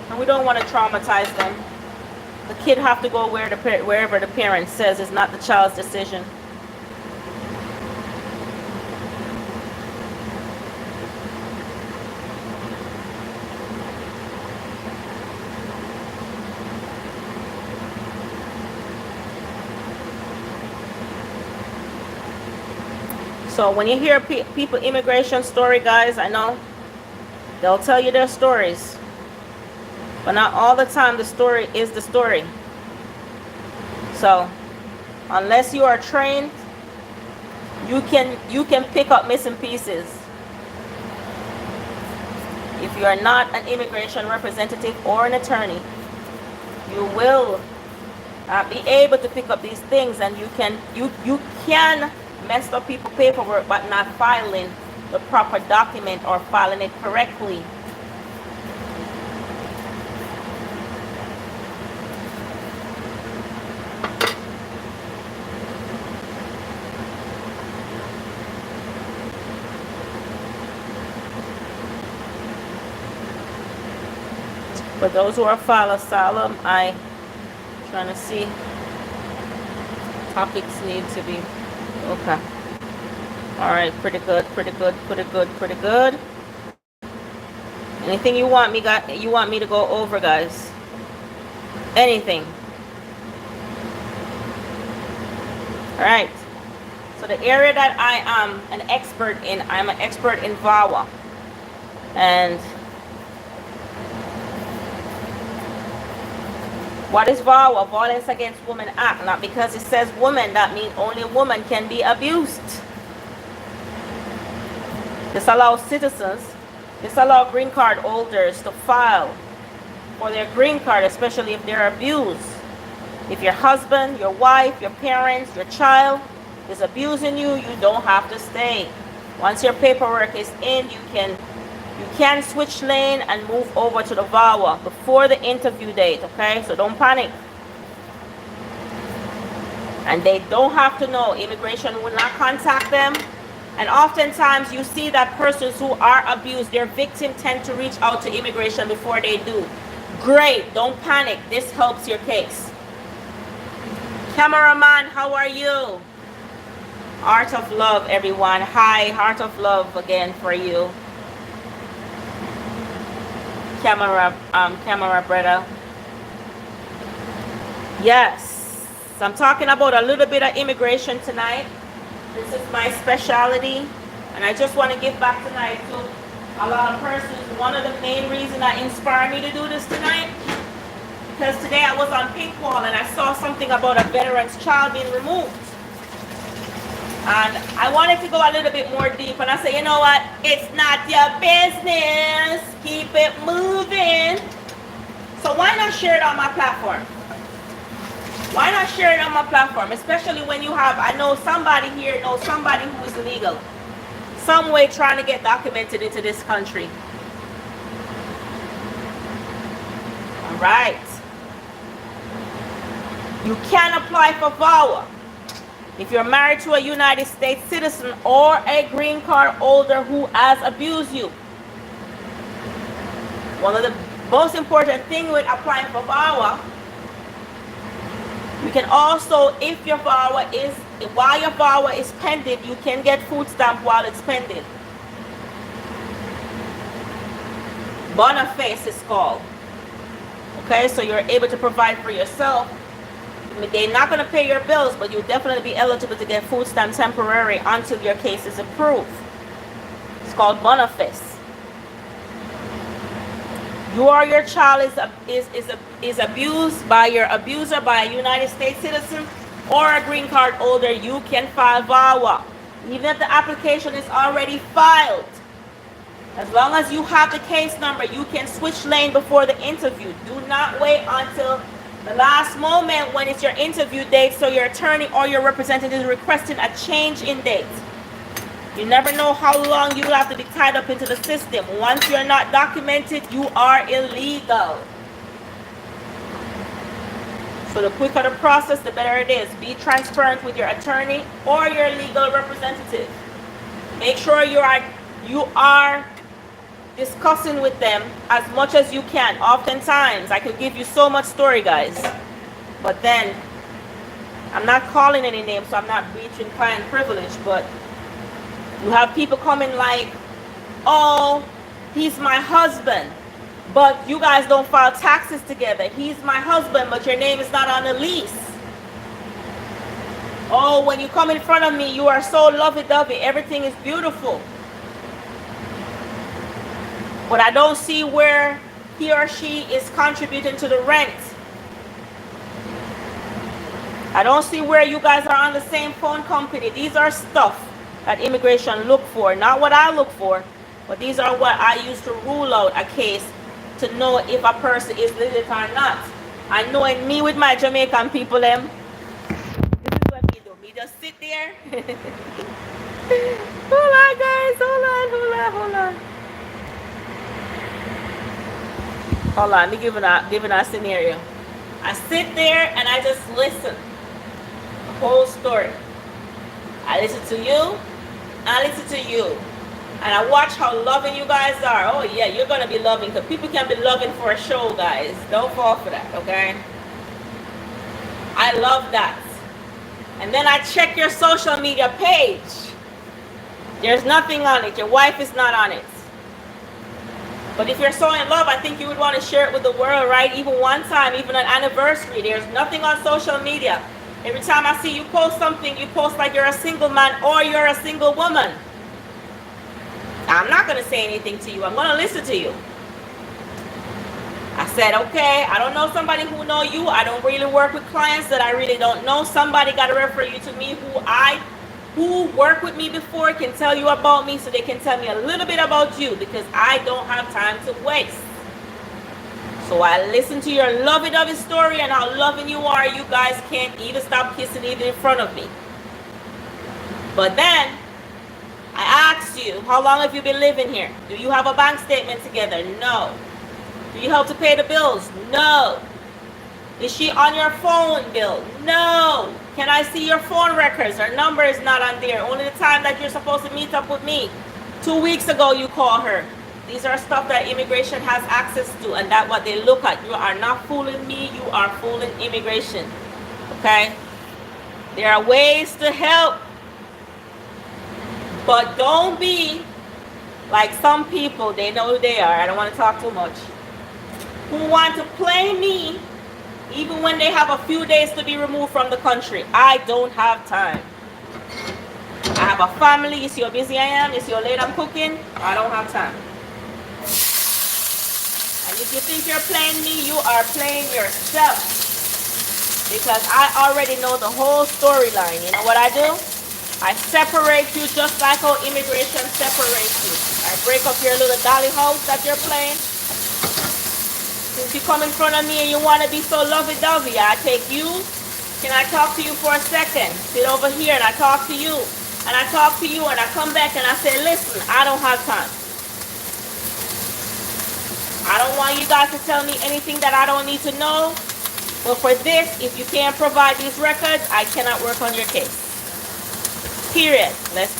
and we don't want to traumatize them. The kid have to go wherever the parent says. It's not the child's decision. So when you hear people immigration story, guys, I know they'll tell you their stories, but not all the time the story is the story. So unless you are trained, you can pick up missing pieces. If you are not an immigration representative or an attorney, you will not be able to pick up these things, and you can mess up people's paperwork but not filing the proper document or filing it correctly. For those who are file asylum, I trying to see topics need to be okay. All right, pretty good, pretty good, pretty good, pretty good. Anything you want me to go over, guys? Anything? All right. So the area that I am an expert in, I'm an expert in VAWA. And what is VAWA? Violence Against Women Act. Not because it says woman, that means only woman can be abused. This allows green card holders to file for their green card, especially if they're abused. If your husband, your wife, your parents, your child is abusing you, you don't have to stay. Once your paperwork is in, you can switch lane and move over to the VAWA before the interview date, okay? So don't panic. And they don't have to know. Immigration will not contact them. And oftentimes you see that persons who are abused, their victim tend to reach out to immigration before they do. Great, don't panic. This helps your case. Cameraman, how are you? Art of Love, everyone. Hi, Heart of Love again for you. Camera brother. Yes, so I'm talking about a little bit of immigration tonight. This is my specialty, and I just want to give back tonight to a lot of persons. One of the main reasons that inspired me to do this tonight, because today I was on Pink Wall and I saw something about a veteran's child being removed. And I wanted to go a little bit more deep, and I said, you know what? It's not your business. Keep it moving. So why not share it on my platform? Why not share it on my platform? Especially when you have, I know somebody here knows somebody who is illegal. Some way trying to get documented into this country. All right. You can apply for VAWA if you're married to a United States citizen or a green card holder who has abused you. One of the most important things with applying for VAWA, you can also, if your VAWA is, while your VAWA is pending, you can get food stamp while it's pending. Boniface is called. Okay, so you're able to provide for yourself. They're not going to pay your bills, but you'll definitely be eligible to get food stamp temporary until your case is approved. It's called Boniface. You or your child is abused by your abuser, by a United States citizen or a green card holder, you can file VAWA. Even if the application is already filed, as long as you have the case number, you can switch lane before the interview. Do not wait until the last moment when it's your interview date so your attorney or your representative is requesting a change in date. You never know how long you will have to be tied up into the system. Once you're not documented, you are illegal. So the quicker the process, the better it is. Be transparent with your attorney or your legal representative. Make sure you are discussing with them as much as you can. Oftentimes, I could give you so much story, guys. But then, I'm not calling any names, so I'm not breaching client privilege, but you have people coming like, oh, he's my husband, but you guys don't file taxes together. He's my husband, but your name is not on the lease. Oh, when you come in front of me, you are so lovey-dovey. Everything is beautiful. But I don't see where he or she is contributing to the rent. I don't see where you guys are on the same phone company. These are stuff that immigration look for. Not what I look for, but these are what I use to rule out a case to know if a person is legit or not. I know in me with my Jamaican people, this is what we do. We just sit there. Hold on, guys. Hold on. Hold on, me giving a scenario. I sit there and I just listen. The whole story. I listen to you. I listen to you. And I watch how loving you guys are. Oh yeah, you're gonna be loving, because people can be loving for a show, guys. Don't fall for that, okay? I love that. And then I check your social media page. There's nothing on it. Your wife is not on it. But if you're so in love, I think you would want to share it with the world, right? Even one time, even an anniversary. There's nothing on social media. Every time I see you post something, you post like you're a single man or you're a single woman. I'm not going to say anything to you. I'm going to listen to you. I said, okay, I don't know somebody who know you. I don't really work with clients that I really don't know. Somebody got to refer you to me who worked with me before can tell you about me, so they can tell me a little bit about you, because I don't have time to waste. So I listen to your lovey-dovey story and how loving you are. You guys can't even stop kissing even in front of me. But then I asked you, how long have you been living here? Do you have a bank statement together? No. Do you help to pay the bills? No. Is she on your phone bill? No. Can I see your phone records? Her number is not on there. Only the time that you're supposed to meet up with me. 2 weeks ago you call her. These are stuff that immigration has access to, and that's what they look at. You are not fooling me. You are fooling immigration. Okay? There are ways to help. But don't be like some people. They know who they are. I don't want to talk too much. Who want to play me even when they have a few days to be removed from the country. I don't have time. I have a family. You see how busy I am? You see how late I'm cooking? I don't have time. And if you think you're playing me, you are playing yourself. Because I already know the whole storyline. You know what I do? I separate you just like how immigration separates you. I break up your little dolly house that you're playing. Since you come in front of me and you want to be so lovey-dovey, I take you. Can I talk to you for a second? Sit over here and I talk to you. And I talk to you and I come back and I say, listen, I don't have time. I don't want you guys to tell me anything that I don't need to know. But for this, if you can't provide these records, I cannot work on your case. Period. Let's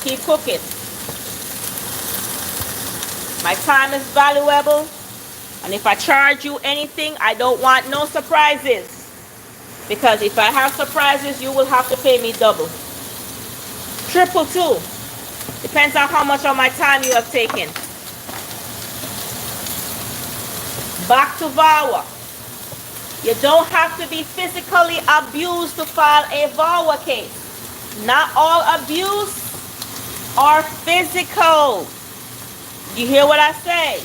keep cooking. My time is valuable. And if I charge you anything, I don't want no surprises. Because if I have surprises, you will have to pay me double. Triple too. Depends on how much of my time you have taken. Back to VAWA. You don't have to be physically abused to file a VAWA case. Not all abuse are physical. You hear what I say?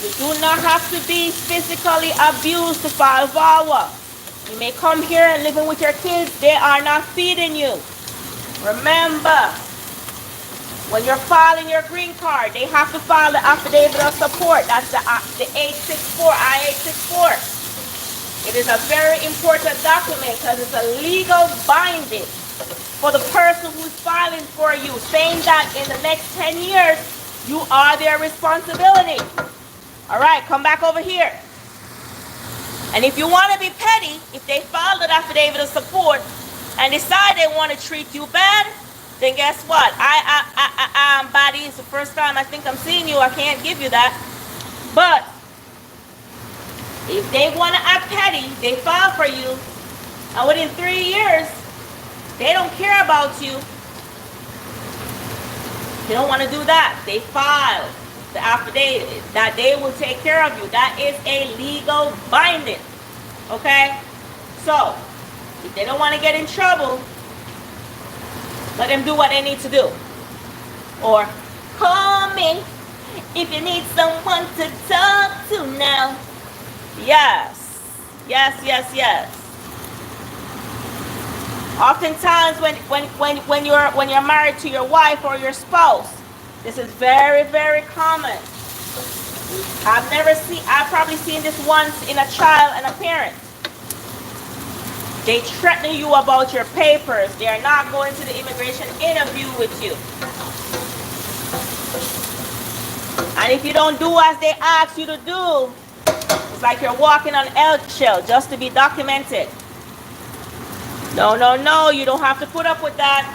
You do not have to be physically abused to file VAWA. You may come here and living with your kids. They are not feeding you. Remember, when you're filing your green card, they have to file the affidavit of support. That's the 864, I-864. It is a very important document because it's a legal binding for the person who's filing for you, saying that in the next 10 years, you are their responsibility. All right, come back over here. And if you want to be petty, if they file that affidavit of support and decide they want to treat you bad, then guess what? I'm Buddy. It's the first time I think I'm seeing you. I can't give you that. But if they want to act petty, they file for you, and within 3 years, they don't care about you. They don't want to do that. They file the affidavit that they will take care of you. That is a legal binding. Okay? So, if they don't want to get in trouble, let them do what they need to do. Or call me if you need someone to talk to now. Yes. Yes, yes, yes. Oftentimes when you're married to your wife or your spouse, this is very, very common. I've probably seen this once in a child and a parent. They threaten you about your papers. They are not going to the immigration interview with you. And if you don't do as they ask you to do, it's like you're walking on eggshell just to be documented. No, no, no, you don't have to put up with that.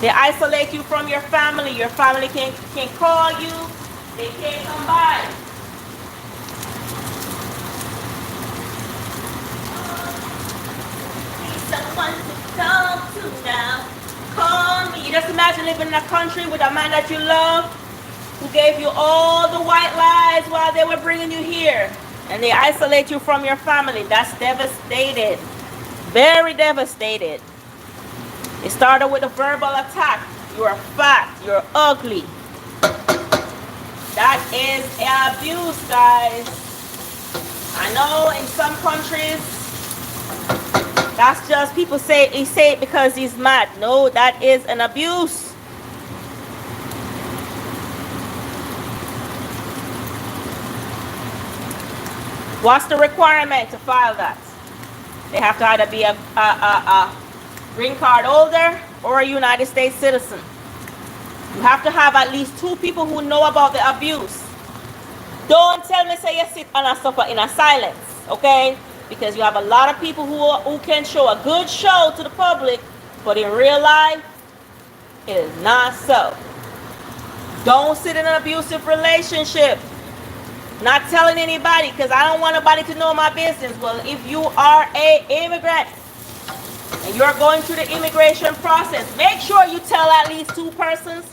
They isolate you from your family. Your family can call you. They can't come by. Need someone to talk to now. Call me. You just imagine living in a country with a man that you love, who gave you all the white lies while they were bringing you here. And they isolate you from your family. That's devastated. Very devastated. It started with a verbal attack. You're fat. You're ugly. That is abuse, guys. I know in some countries, that's just people say it because he's mad. No, that is an abuse. What's the requirement to file that? They have to either be a green card holder or a United States citizen. You have to have at least 2 people who know about the abuse. Don't tell me say you sit and suffer in a silence, okay? Because you have a lot of people who can show a good show to the public, but in real life, it is not so. Don't sit in an abusive relationship. Not telling anybody, because I don't want nobody to know my business. Well, if you are an immigrant and you're going through the immigration process, make sure you tell at least 2 persons.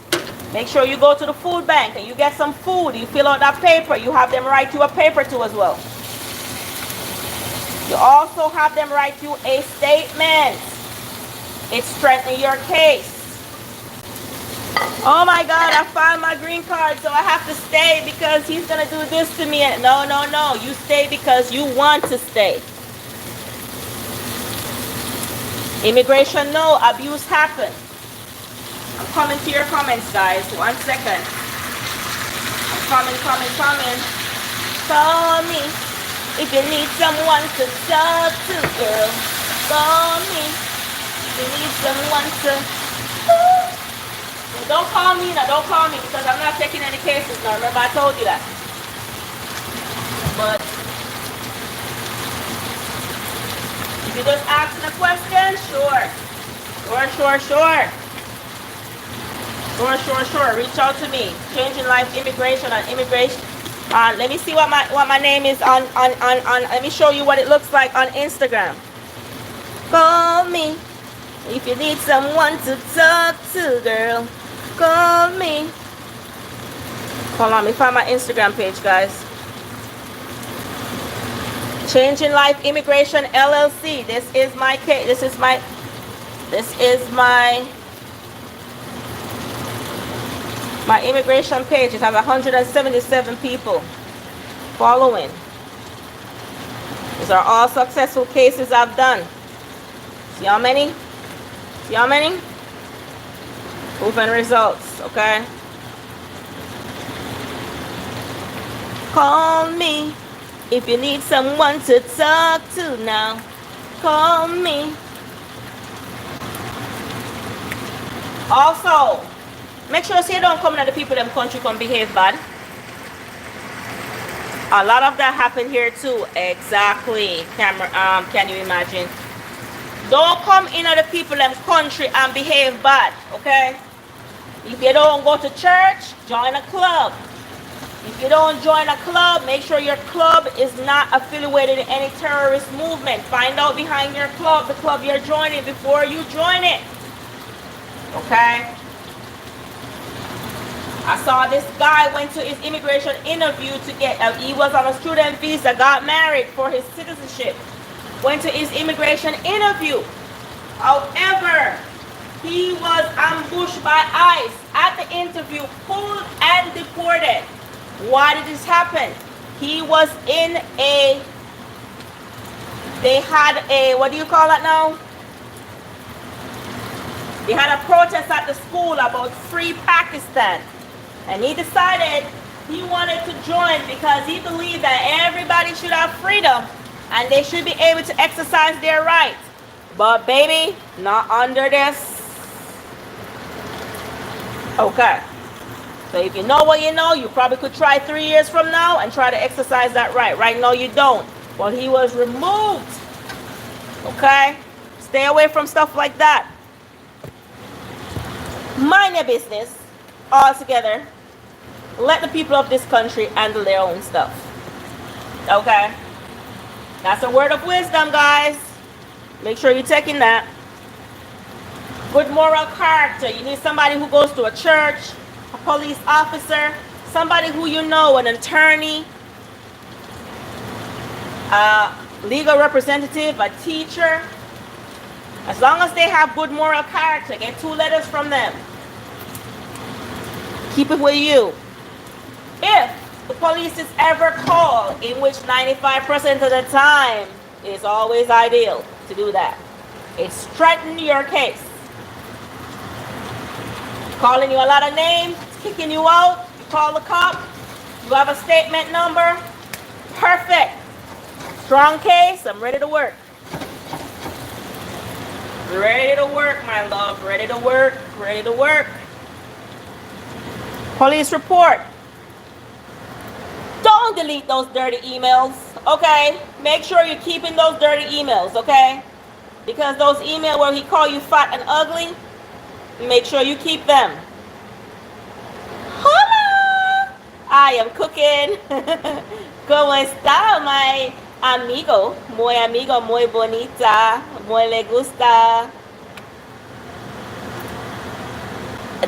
Make sure you go to the food bank and you get some food. You fill out that paper. You have them write you a paper too as well. You also have them write you a statement. It strengthens your case. Oh my God, I filed my green card, so I have to stay because he's going to do this to me. No, no, no. You stay because you want to stay. Immigration, no. Abuse happens. I'm coming to your comments, guys. 1 second. I'm coming. Call me if you need someone to talk to, girl. Call me if you need someone to... Well, don't call me now. Don't call me because I'm not taking any cases now. Remember, I told you that. But if you just asking a question, sure. Sure. Reach out to me. Changing Life Immigration and Immigration. Let me see what my name is on. Let me show you what it looks like on Instagram. Call me if you need someone to talk to, girl. Call me. Hold on, let me find my Instagram page, guys. Changing Life Immigration LLC. This is my case. This is my immigration page. It has 177 people following. These are all successful cases I've done. See how many? Proven results, okay? Call me if you need someone to talk to now. Call me. Also, make sure you don't come into the people in them country come behave bad. A lot of that happened here too. Exactly. Can you imagine? Don't come into the people in them country and behave bad, okay? If you don't go to church, join a club. If you don't join a club, make sure your club is not affiliated in any terrorist movement. Find out behind your club, the club you're joining, before you join it. Okay? I saw this guy went to his immigration interview to get, he was on a student visa, got married for his citizenship. Went to his immigration interview. However, he was ambushed by ICE at the interview, pulled and deported. Why did this happen? He was in they had a, what do you call it now? They had a protest at the school about free Pakistan. And he decided he wanted to join because he believed that everybody should have freedom and they should be able to exercise their rights. But baby, not under this. Okay. So if you know what you know, you probably could try 3 years from now and try to exercise that right. Right now you don't. Well, he was removed. Okay? Stay away from stuff like that. mind your business altogether. Let the people of this country handle their own stuff. Okay? That's a word of wisdom, guys. Make sure you're taking that. Good moral character. You need somebody who goes to a church, a police officer, somebody who you know, an attorney, a legal representative, a teacher. As long as they have good moral character, get 2 letters from them. Keep it with you. If the police is ever called, in which 95% of the time is always ideal to do that, it strengthens your case. Calling you a lot of names, kicking you out, you call the cop, you have a statement number, perfect. Strong case, I'm ready to work. Ready to work, my love, ready to work, ready to work. Police report. Don't delete those dirty emails, okay? Make sure you're keeping those dirty emails, okay? Because those emails where he call you fat and ugly, make sure you keep them. Hola! I am cooking. ¿Cómo está, my amigo? Muy bonita. Muy le gusta.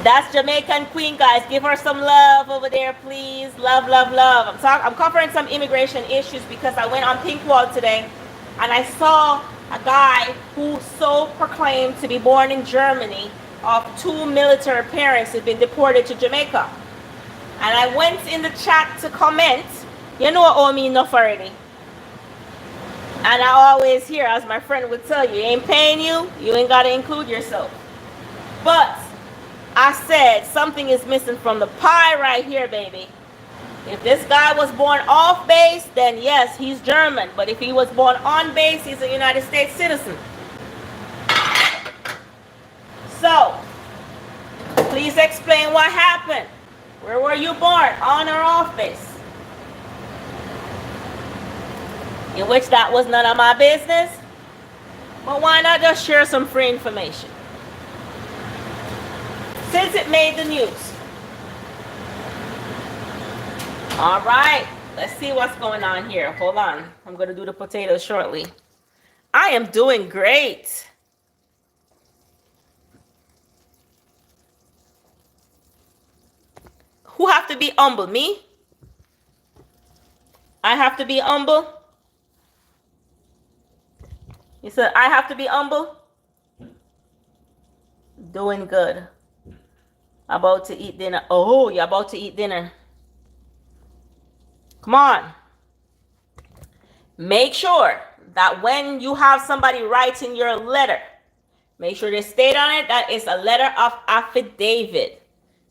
That's Jamaican Queen, guys. Give her some love over there, please. Love, love, love. I'm covering some immigration issues because I went on Pink Wall today and I saw a guy who so proclaimed to be born in Germany of 2 military parents who've been deported to Jamaica. And I went in the chat to comment. You know what I mean enough already. And I always hear, as my friend would tell you, ain't paying you, you ain't got to include yourself. But I said something is missing from the pie right here, baby. If this guy was born off base, then yes, he's German. But if he was born on base, he's a United States citizen. So, please explain what happened. Where were you born, on or off base? In which that was none of my business. But why not just share some free information? Since it made the news. All right, let's see what's going on here. Hold on. I'm going to do the potatoes shortly. I am doing great. Who have to be humble? Me? I have to be humble? You said I have to be humble? Doing good. About to eat dinner. Oh, you're about to eat dinner. Come on. Make sure that when you have somebody writing your letter, make sure they state on it that it's a letter of affidavit.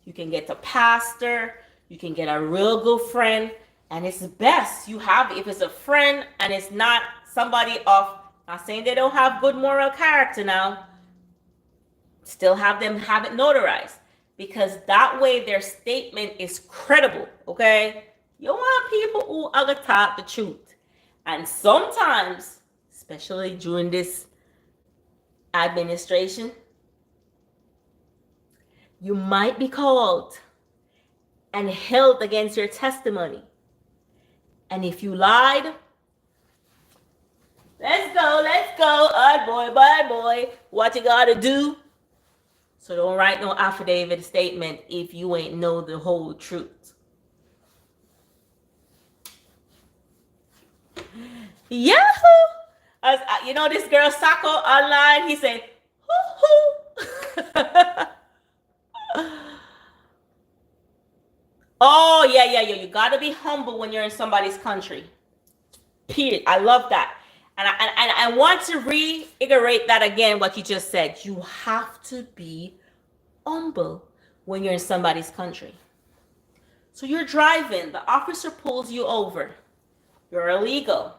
You can get a pastor, you can get a real good friend, and it's best you have, if it's a friend and it's not somebody of, not saying they don't have good moral character now, still have them have it notarized, because that way their statement is credible, okay? You want people who are going to talk the truth. And sometimes, especially during this administration, you might be called and held against your testimony. And if you lied, let's go, bad boy, what you gotta do? So don't write no affidavit statement if you ain't know the whole truth. Yahoo! As you know, this girl Sako online, he said, hoo-hoo. Oh, yeah. You gotta be humble when you're in somebody's country. Period. I love that. And I want to reiterate that again, what you just said. You have to be humble when you're in somebody's country. So you're driving, the officer pulls you over. You're illegal,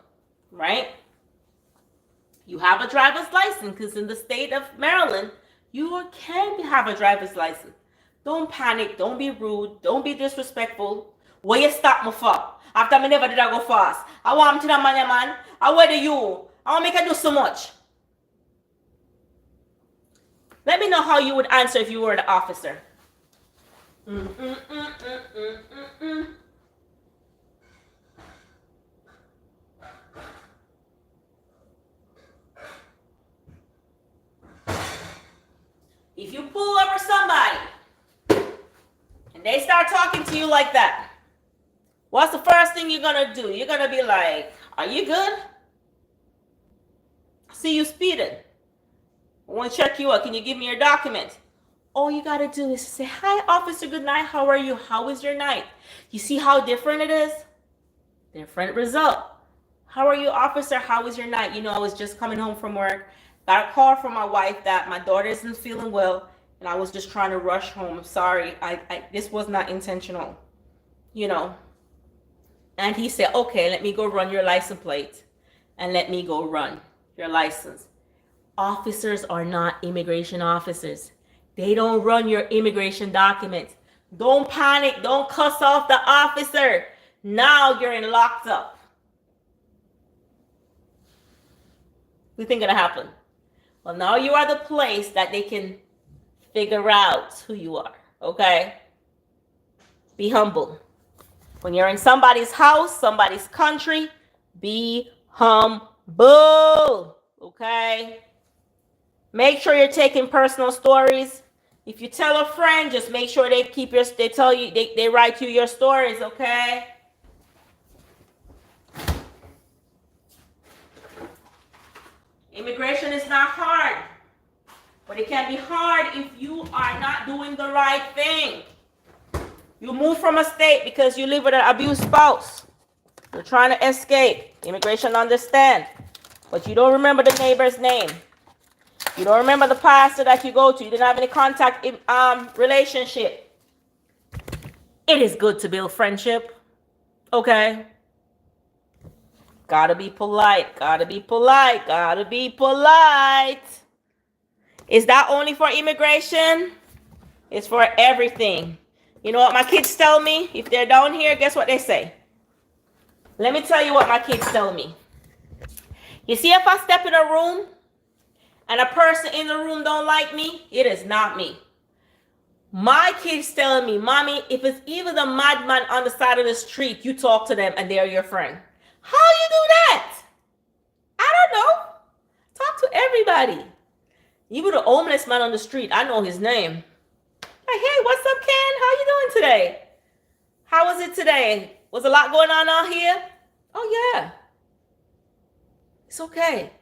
right? You have a driver's license, because in the state of Maryland, you can have a driver's license. Don't panic, don't be rude, don't be disrespectful. What you stop me for? After me never did I go fast. I want to the man. I wait to you. I want to make I do so much. Let me know how you would answer if you were the officer. If you pull over somebody and they start talking to you like that, what's the first thing you're going to do? You're going to be like, are you good? I see you speeding. I want to check you out. Can you give me your document? All you got to do is say, hi, officer, good night. How are you? How was your night? You see how different it is? Different result. How are you, officer? How was your night? You know, I was just coming home from work. Got a call from my wife that my daughter isn't feeling well, and I was just trying to rush home. Sorry, this was not intentional, you know. And he said, okay, let me go run your license plate, and let me go run your license. Officers are not immigration officers. They don't run your immigration documents. Don't panic. Don't cuss off the officer. Now you're in locked up. What do you think gonna happen? Well, now you are the place that they can figure out who you are, okay? Be humble. When you're in somebody's house, somebody's country, be humble, okay? Make sure you're taking personal stories. If you tell a friend, just make sure they write you your stories, okay? Immigration is not hard, but it can be hard if you are not doing the right thing. You move from a state because you live with an abused spouse. You're trying to escape. Immigration understand, but you don't remember the neighbor's name. You don't remember the pastor that you go to. You didn't have any contact relationship. It is good to build friendship, okay? Gotta be polite. Gotta be polite. Gotta be polite. Is that only for immigration? It's for everything. You know what my kids tell me? If they're down here, guess what they say? Let me tell you what my kids tell me. You see, if I step in a room and a person in the room don't like me, it is not me. My kids telling me, Mommy, if it's even the madman on the side of the street, you talk to them and they're your friend. How you do that? I don't know. Talk to everybody. Even the homeless man on the street, I know his name. Like, hey, what's up, Ken? How you doing today? How was it today? Was a lot going on out here? Oh, yeah. It's okay.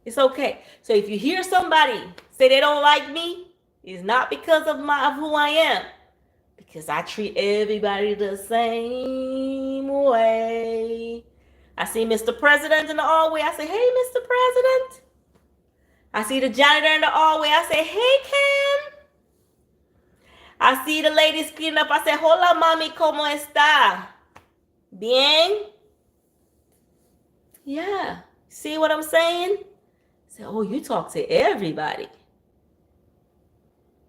It's okay. So if you hear somebody say they don't like me, it's not because of who I am. Because I treat everybody the same way. I see Mr. President in the hallway. I say, hey, Mr. President. I see the janitor in the hallway. I say, hey, Kim. I see the ladies cleaning up. I say, hola, mami, ¿cómo está? Bien? Yeah. See what I'm saying? Say, oh, you talk to everybody.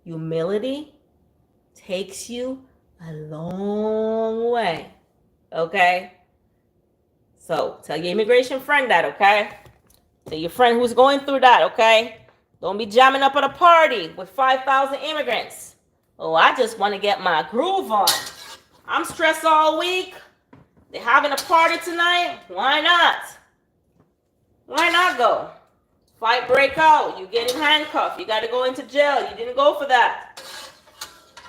Humility takes you a long way. Okay? So tell your immigration friend that, okay? Tell your friend who's going through that, okay? Don't be jamming up at a party with 5,000 immigrants. Oh, I just want to get my groove on. I'm stressed all week. They're having a party tonight. Why not? Why not go? Fight break out. You get in handcuffed. You got to go into jail. You didn't go for that.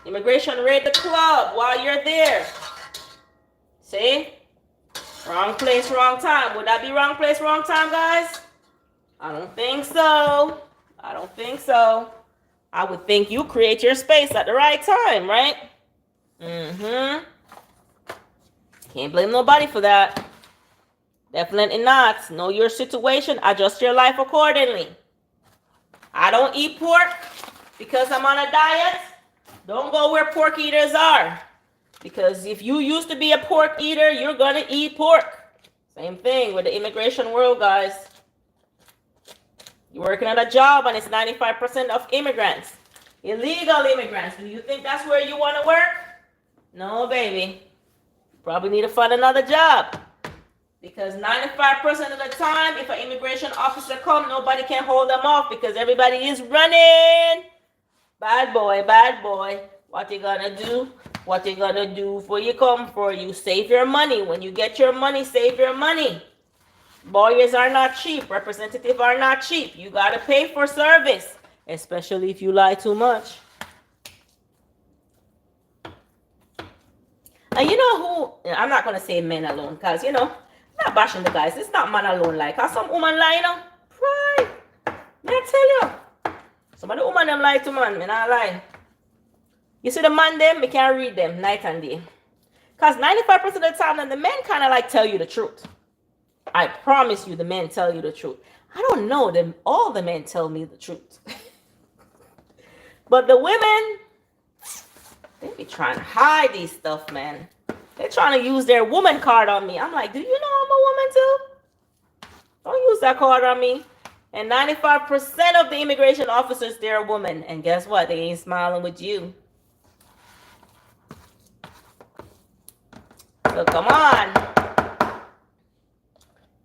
Immigration raid the club while you're there. See? Wrong place, wrong time. Would that be wrong place, wrong time, guys? I don't think so. I don't think so. I would think you create your space at the right time, right? Mm-hmm. Can't blame nobody for that. Definitely not. Know your situation. Adjust your life accordingly. I don't eat pork because I'm on a diet. Don't go where pork eaters are. Because if you used to be a pork eater, you're going to eat pork. Same thing with the immigration world, guys. You're working at a job and it's 95% of immigrants. Illegal immigrants. Do you think that's where you want to work? No, baby. You probably need to find another job. Because 95% of the time, if an immigration officer comes, nobody can hold them off because everybody is running Bad boy, bad boy. What you gonna do? What you gonna do for you come for you? Save your money. When you get your money, save your money. Lawyers are not cheap. Representatives are not cheap. You gotta pay for service, especially if you lie too much. And you know who? I'm not gonna say men alone, cause you know, I'm not bashing the guys. It's not man alone like. Cause some woman lie, you know. Pride. May I tell you? Some of the woman them lie to man. Me not lie. You see the man them, me can't read them night and day. Cause 95% of the time, then the men kind of like tell you the truth. I promise you, the men tell you the truth. I don't know them. All the men tell me the truth. But the women, they be trying to hide these stuff, man. They're trying to use their woman card on me. I'm like, do you know I'm a woman too? Don't use that card on me. And 95% of the immigration officers, they're a woman. And guess what? They ain't smiling with you. So come on.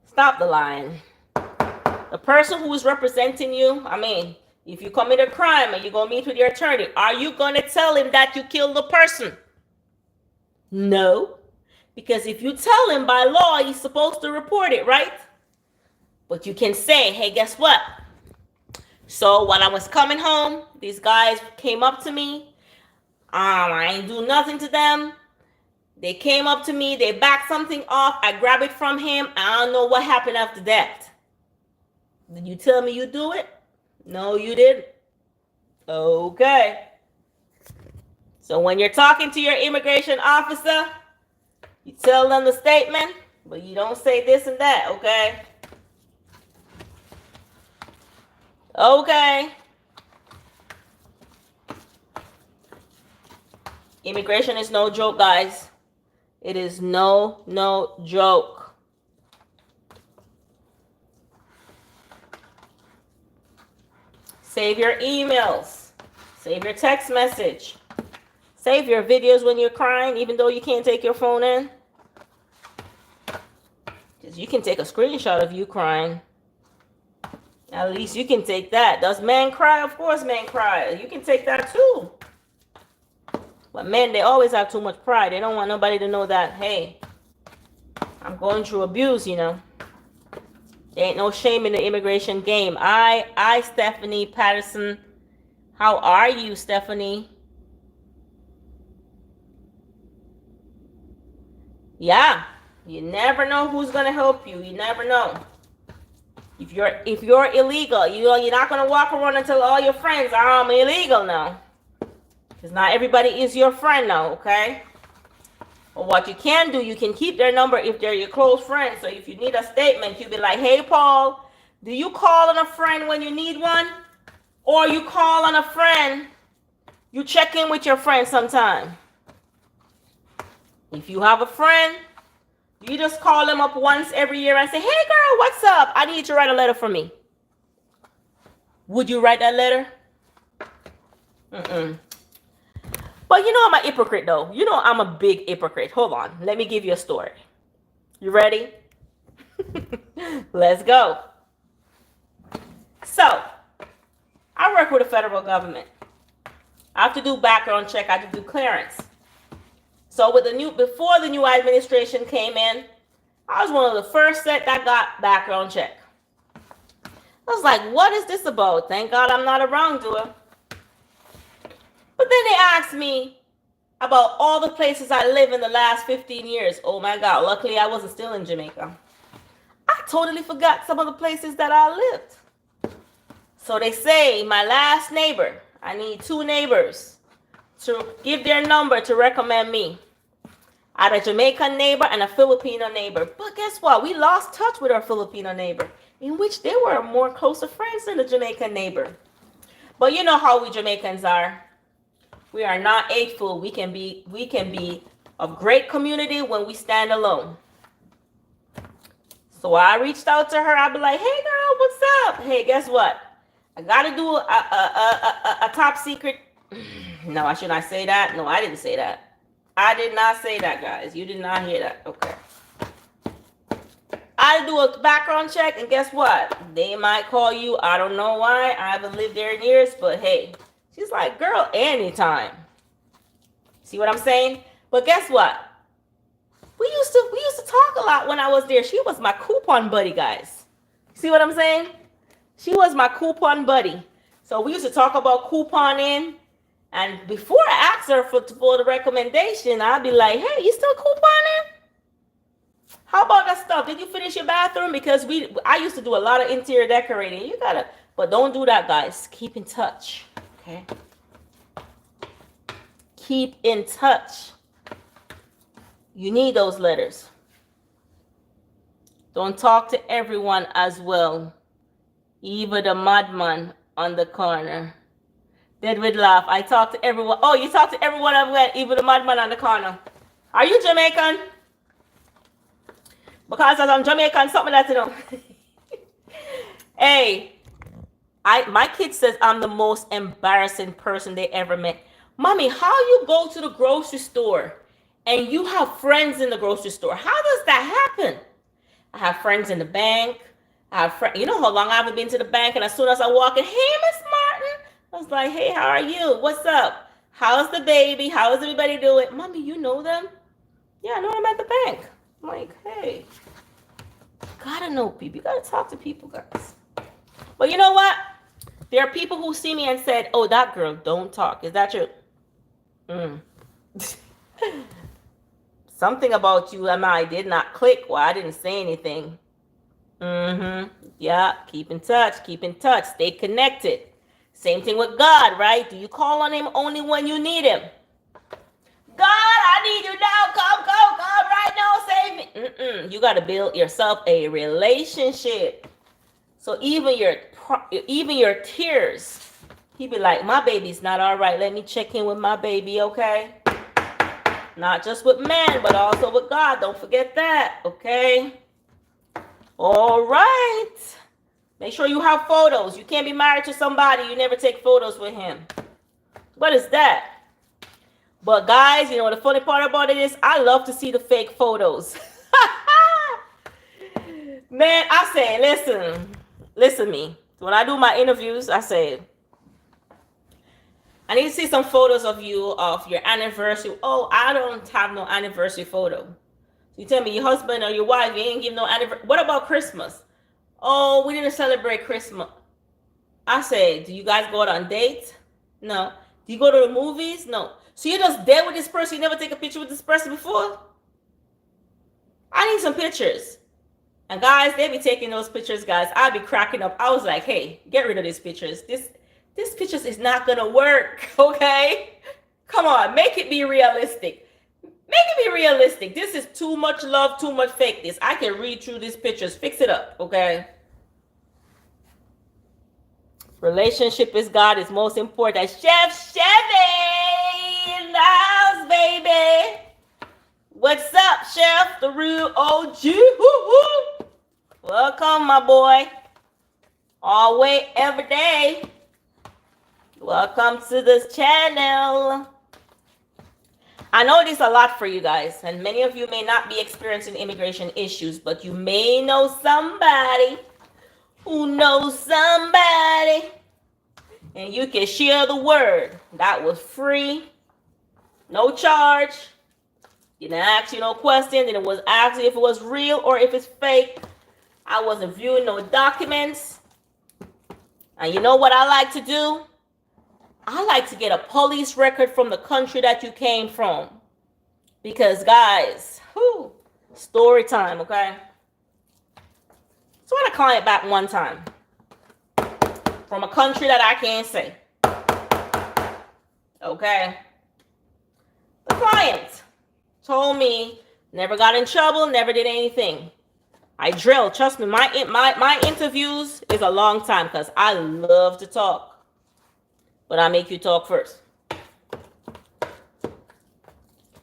Stop the lying. The person who is representing you, I mean, if you commit a crime and you go meet with your attorney, are you going to tell him that you killed the person? No. Because if you tell him by law, he's supposed to report it, right? But you can say, hey, guess what? So while I was coming home, these guys came up to me. I ain't do nothing to them. They came up to me. They backed something off. I grabbed it from him. I don't know what happened after that. Did you tell me you do it? No, you didn't. Okay. So when you're talking to your immigration officer, you tell them the statement, but you don't say this and that, okay? Okay. Immigration is no joke, guys. It is no joke. Save your emails. Save your text message. Save your videos when you're crying, even though you can't take your phone in. Because you can take a screenshot of you crying. At least you can take that. Does men cry? Of course men cry. You can take that too. But men, they always have too much pride. They don't want nobody to know that, hey, I'm going through abuse, you know. There ain't no shame in the immigration game. I, Stephanie Patterson. How are you, Stephanie? Yeah, you never know who's gonna help you. You never know. If you're illegal, you're not gonna walk around and tell all your friends, I'm illegal now. Because not everybody is your friend now, okay? But what you can do, you can keep their number if they're your close friends. So if you need a statement, you be like, hey, Paul, do you call on a friend when you need one? Or you call on a friend, you check in with your friend sometime. If you have a friend, you just call them up once every year and say, hey, girl, what's up? I need you to write a letter for me. Would you write that letter? Mm-mm. But you know I'm a hypocrite, though. You know I'm a big hypocrite. Hold on. Let me give you a story. You ready? Let's go. So, I work with the federal government. I have to do background check. I have to do clearance. So before the new administration came in, I was one of the first set that got background check. I was like, what is this about? Thank God I'm not a wrongdoer. But then they asked me about all the places I live in the last 15 years. Oh my God, luckily I wasn't still in Jamaica. I totally forgot some of the places that I lived. So they say my last neighbor, I need 2 neighbors to give their number to recommend me. I had a Jamaican neighbor and a Filipino neighbor. But guess what? We lost touch with our Filipino neighbor, in which they were more closer friends than the Jamaican neighbor. But you know how we Jamaicans are. We are not hateful. We can be a great community when we stand alone. So I reached out to her. I'd be like, hey girl, what's up? Hey, guess what? I got to do a top secret. No, I should not say that. No, I didn't say that. I did not say that, guys. You did not hear that. Okay. I do a background check, and guess what? They might call you. I don't know why. I haven't lived there in years, but hey, She's like, girl, anytime. See what I'm saying? But guess what? We used to talk a lot when I was there. She was my coupon buddy, guys. See what I'm saying? She was my coupon buddy. So we used to talk about couponing. And before I asked her for the recommendation, I'd be like, hey, you still couponing? How about that stuff? Did you finish your bathroom? Because I used to do a lot of interior decorating. You gotta, but don't do that, guys. Keep in touch, okay? Keep in touch. You need those letters. Don't talk to everyone as well. Even the madman on the corner. Deadwood laugh. I talk to everyone. Oh, you talk to everyone I went, even the madman on the corner. Are you Jamaican? Because as I'm Jamaican, something that you know. Hey, my kid says I'm the most embarrassing person they ever met. Mommy, how you go to the grocery store and you have friends in the grocery store? How does that happen? I have friends in the bank. I have friends. You know how long I haven't been to the bank, and as soon as I walk in, hey, Miss Martin. I was like, hey, how are you? What's up? How's the baby? How is everybody doing? Mommy, you know them? Yeah, I know them at the bank. I'm like, hey, gotta know people. You gotta talk to people, guys. But you know what? There are people who see me and said, oh, that girl don't talk. Is that true? Something about you and I did not click. Well, I didn't say anything. Yeah, keep in touch. Keep in touch. Stay connected. Same thing with God, right? Do you call on him only when you need him? God, I need you now. Come, God, right now, save me. You got to build yourself a relationship. So even your tears, he be like, my baby's not all right. Let me check in with my baby, okay? Not just with men, but also with God. Don't forget that, okay? All right. Make sure you have photos. You can't be married to somebody. You never take photos with him. What is that? But guys, you know what the funny part about it is? I love to see the fake photos. Man, I say, listen to me. When I do my interviews, I say, I need to see some photos of you of your anniversary. Oh, I don't have no anniversary photo. So you tell me your husband or your wife, you ain't give no anniversary. What about Christmas? Oh, we didn't celebrate Christmas. I say, do you guys go out on dates? No. Do you go to the movies? No. So you're just dead with this person? You never take a picture with this person before? I need some pictures. And guys, they be taking those pictures, guys. I'll be cracking up. I was like, hey, get rid of these pictures. This pictures is not gonna work, okay? Come on, make it be realistic. Make it be realistic. This is too much love, too much fakeness. I can read through these pictures. Fix it up, okay? Relationship with God is most important. Chef Chevy in the house, baby. What's up, Chef? The real OG. Woo-hoo. Welcome, my boy. Always, every day. Welcome to this channel. I know this is a lot for you guys, and many of you may not be experiencing immigration issues, but you may know somebody who knows somebody, and you can share the word. That was free, no charge. Didn't ask you no question. Didn't was asking if it was real or if it's fake. I wasn't viewing no documents. And you know what I like to do? I like to get a police record from the country that you came from. Because guys, story time, okay? So I had a client back one time from a country that I can't say. Okay? The client told me, never got in trouble, never did anything. I drilled. Trust me, my interviews is a long time because I love to talk. But I make you talk first. I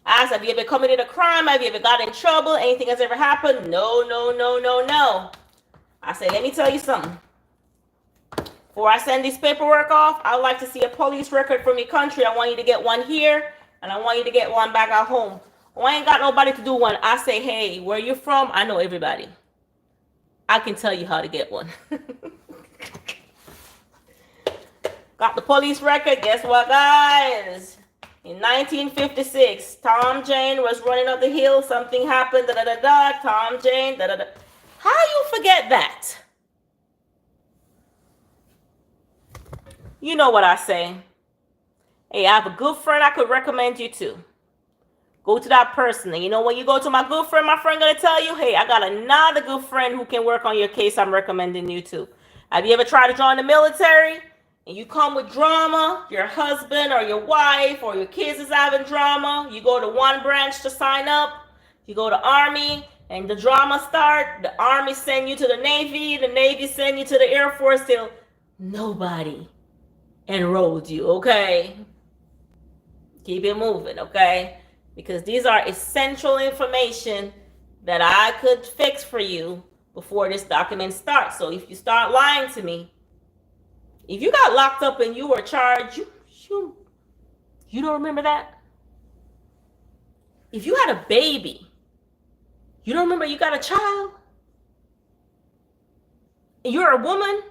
asked, have you ever committed a crime? Have you ever got in trouble? Anything has ever happened? No. I say, let me tell you something. Before I send this paperwork off, I would like to see a police record from your country. I want you to get one here, and I want you to get one back at home. Oh, I ain't got nobody to do one. I say, hey, where you from? I know everybody. I can tell you how to get one. Got the police record. Guess what, guys? In 1956, Tom Jane was running up the hill. Something happened. Da da da da. Tom Jane. Da da da. How you forget that? You know what I say. Hey, I have a good friend I could recommend you to. Go to that person. And you know, when you go to my good friend, my friend gonna tell you, hey, I got another good friend who can work on your case I'm recommending you to. Have you ever tried to join the military? And you come with drama, your husband or your wife or your kids is having drama. You go to one branch to sign up. You go to Army and the drama start. The Army send you to the Navy. The Navy send you to the Air Force till nobody enrolled you, okay? Keep it moving, okay? Because these are essential information that I could fix for you before this document starts. So if you start lying to me, if you got locked up and you were charged, you don't remember that? If you had a baby, you don't remember you got a child? And you're a woman?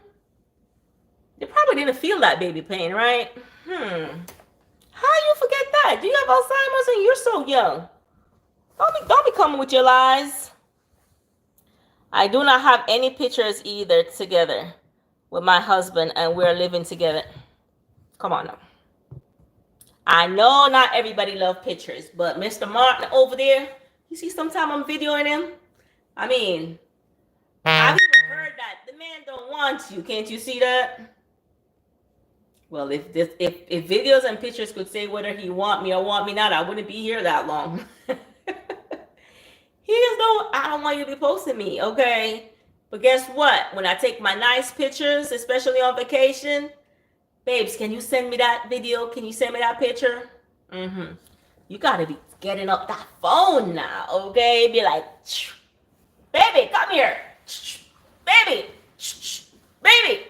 They probably didn't feel that baby pain, right? How you forget that? Do you have Alzheimer's and you're so young? Don't be coming with your lies. I do not have any pictures either together with my husband and we're living together. Come on now. I know not everybody loves pictures, but Mr. Martin over there, you see sometime I'm videoing him? I mean, I've even heard that the man don't want you. Can't you see that? Well, if videos and pictures could say whether he want me or want me not, I wouldn't be here that long. I don't want you to be posting me, okay? But guess what? When I take my nice pictures, especially on vacation, babes, can you send me that video? Can you send me that picture? You gotta be getting up that phone now, okay? Be like, baby, come here. Baby, baby.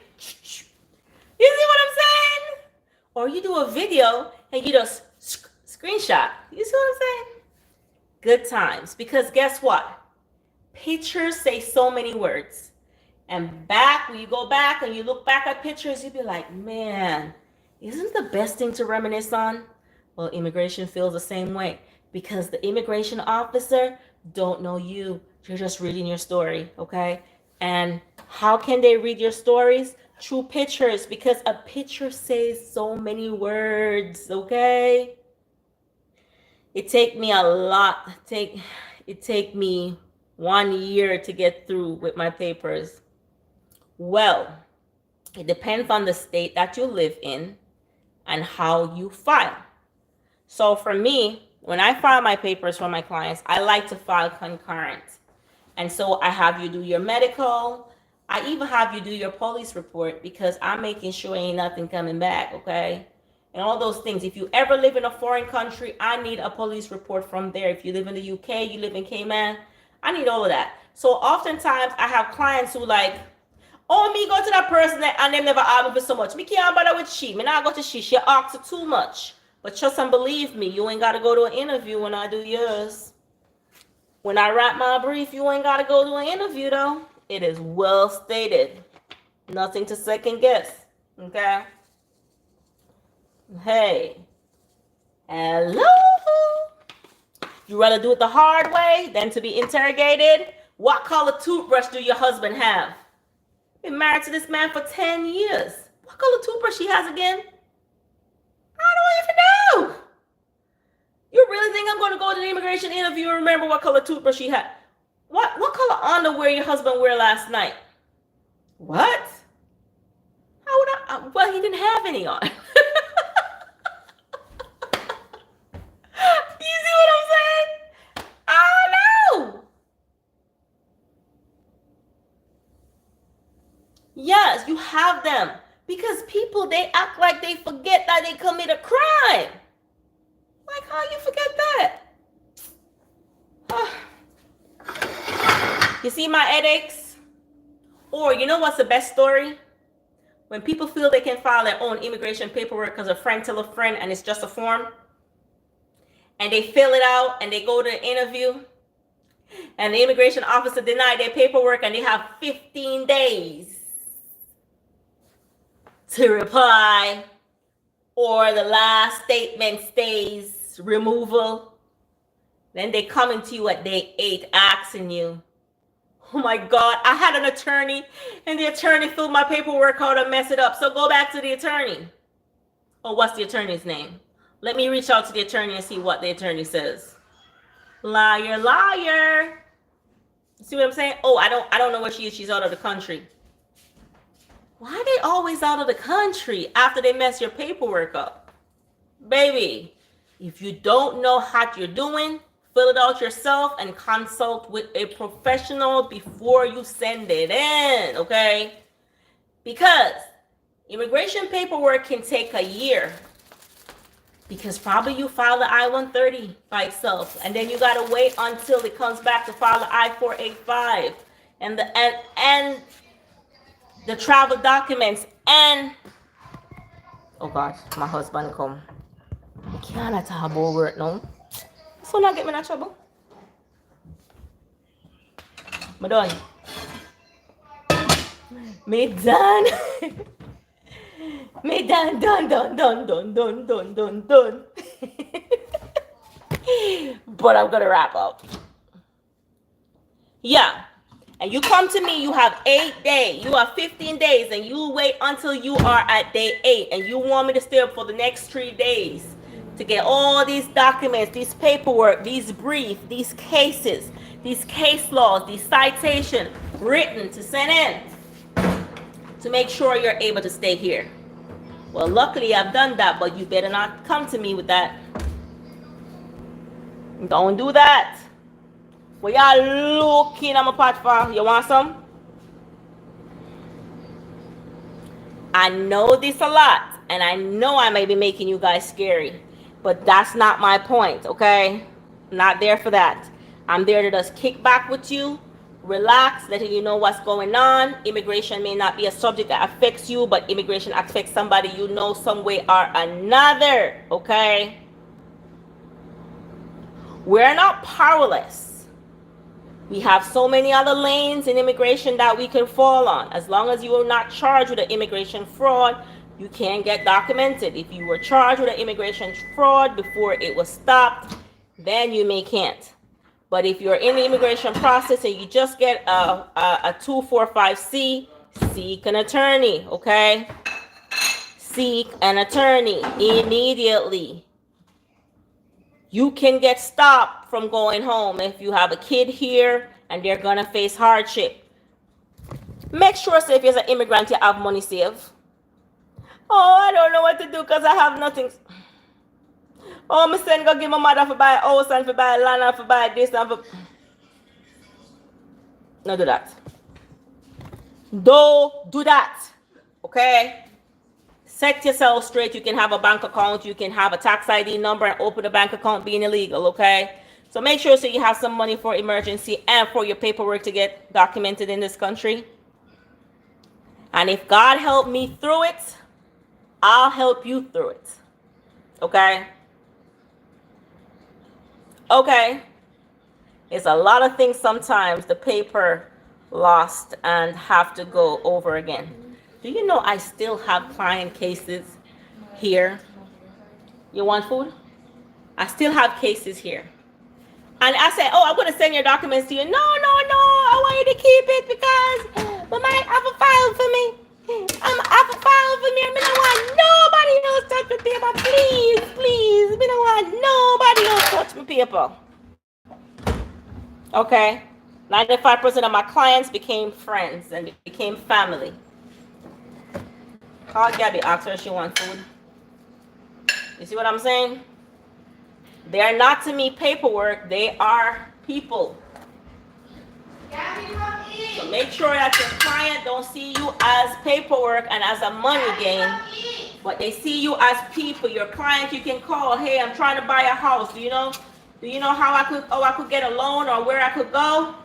You see what I'm saying? Or you do a video and you just screenshot. You see what I'm saying? Good times. Because guess what? Pictures say so many words. And when you go back and you look back at pictures, you'll be like, man, isn't the best thing to reminisce on? Well, immigration feels the same way. Because the immigration officer don't know you. You're just reading your story, okay? And how can they read your stories? Through pictures, because a picture says so many words, okay? It take me a lot. It take me 1 year to get through with my papers. Well, it depends on the state that you live in and how you file. So for me, when I file my papers for my clients, I like to file concurrent. And so I have you do your medical. I even have you do your police report because I'm making sure ain't nothing coming back, okay? And all those things. If you ever live in a foreign country, I need a police report from there. If you live in the UK, you live in Cayman, I need all of that. So oftentimes I have clients who like, oh, me go to that person and them never ask me for so much. Me can't bother with she. Me not go to she asks too much. But trust and believe me, you ain't got to go to an interview when I do yours. When I write my brief, you ain't got to go to an interview though. It is well stated. Nothing to second guess. Okay? Hey. Hello. You rather do it the hard way than to be interrogated? What color toothbrush do your husband have? Been married to this man for 10 years. What color toothbrush he has again? I don't even know. You really think I'm going to go to the immigration interview and remember what color toothbrush he had? What color underwear your husband wear last night? What? How would I? Well, he didn't have any on. You see what I'm saying? I don't know. Yes, you have them. Because people, they act like they forget that they commit a crime. Like, how you forget that? You see my headaches? Or you know what's the best story? When people feel they can file their own immigration paperwork because a friend tell a friend and it's just a form. And they fill it out and they go to the interview. And the immigration officer denied their paperwork and they have 15 days to reply, or the last statement stays removal, then they coming to you at day 8 asking you, oh my God, I had an attorney and the attorney filled my paperwork out and messed it up. So go back to the attorney. Oh, what's the attorney's name? Let me reach out to the attorney and see what the attorney says. Liar, liar. See what I'm saying? Oh, I don't know where she is. She's out of the country. Why are they always out of the country after they mess your paperwork up? Baby, if you don't know what you're doing, fill it out yourself and consult with a professional before you send it in, okay? Because immigration paperwork can take a year. Because probably you file the I-130 by itself, and then you gotta wait until it comes back to file the I-485 and the travel documents and oh gosh, my husband come. I can't talk about work now. So not get me in trouble. Me done. Me done. Me done. But I'm gonna wrap up. Yeah. And you come to me, you have 8 days, you have 15 days, and you wait until you are at day 8, and you want me to stay up for the next 3 days to get all these documents, these paperwork, these briefs, these cases, these case laws, these citations written to send in to make sure you're able to stay here. Well, luckily I've done that, but you better not come to me with that. Don't do that. What y'all looking at my pot for? You want some? I know this a lot, and I know I may be making you guys scary, but that's not my point, okay? I'm not there for that. I'm there to just kick back with you, relax, letting you know what's going on. Immigration may not be a subject that affects you, but immigration affects somebody you know some way or another, okay? We're not powerless. We have so many other lanes in immigration that we can fall on. As long as you are not charged with an immigration fraud, you can get documented. If you were charged with an immigration fraud before it was stopped, then you can't. But if you're in the immigration process and you just get a 245C, seek an attorney, okay? Seek an attorney immediately. You can get stopped from going home if you have a kid here and they're gonna face hardship. Make sure, say, if you're an immigrant, you have money saved. Oh, I don't know what to do because I have nothing. Oh, my son go give my mother for buy a house and for buy land and for buy this and for... No, do that. Don't do that, okay? Set yourself straight. You can have a bank account. You can have a tax ID number and open a bank account being illegal, okay? So make sure so you have some money for emergency and for your paperwork to get documented in this country. And if God helped me through it, I'll help you through it, okay? Okay. It's a lot of things sometimes the paper lost and have to go over again. Do you know I still have client cases here? You want food? I still have cases here. And I said, oh, I'm going to send your documents to you. No, I want you to keep it because we might have a file for me. I'm have a file for me. I don't want nobody else touch my paper. Please. I don't want nobody else touch my paper. Okay. 95% of my clients became friends and became family. Call Gabby, ask her if she wants food. You see what I'm saying? They are not to me paperwork. They are people. So make sure that your client don't see you as paperwork and as a money game, but they see you as people. Your client you can call. Hey, I'm trying to buy a house. Do you know how I could get a loan or where I could go?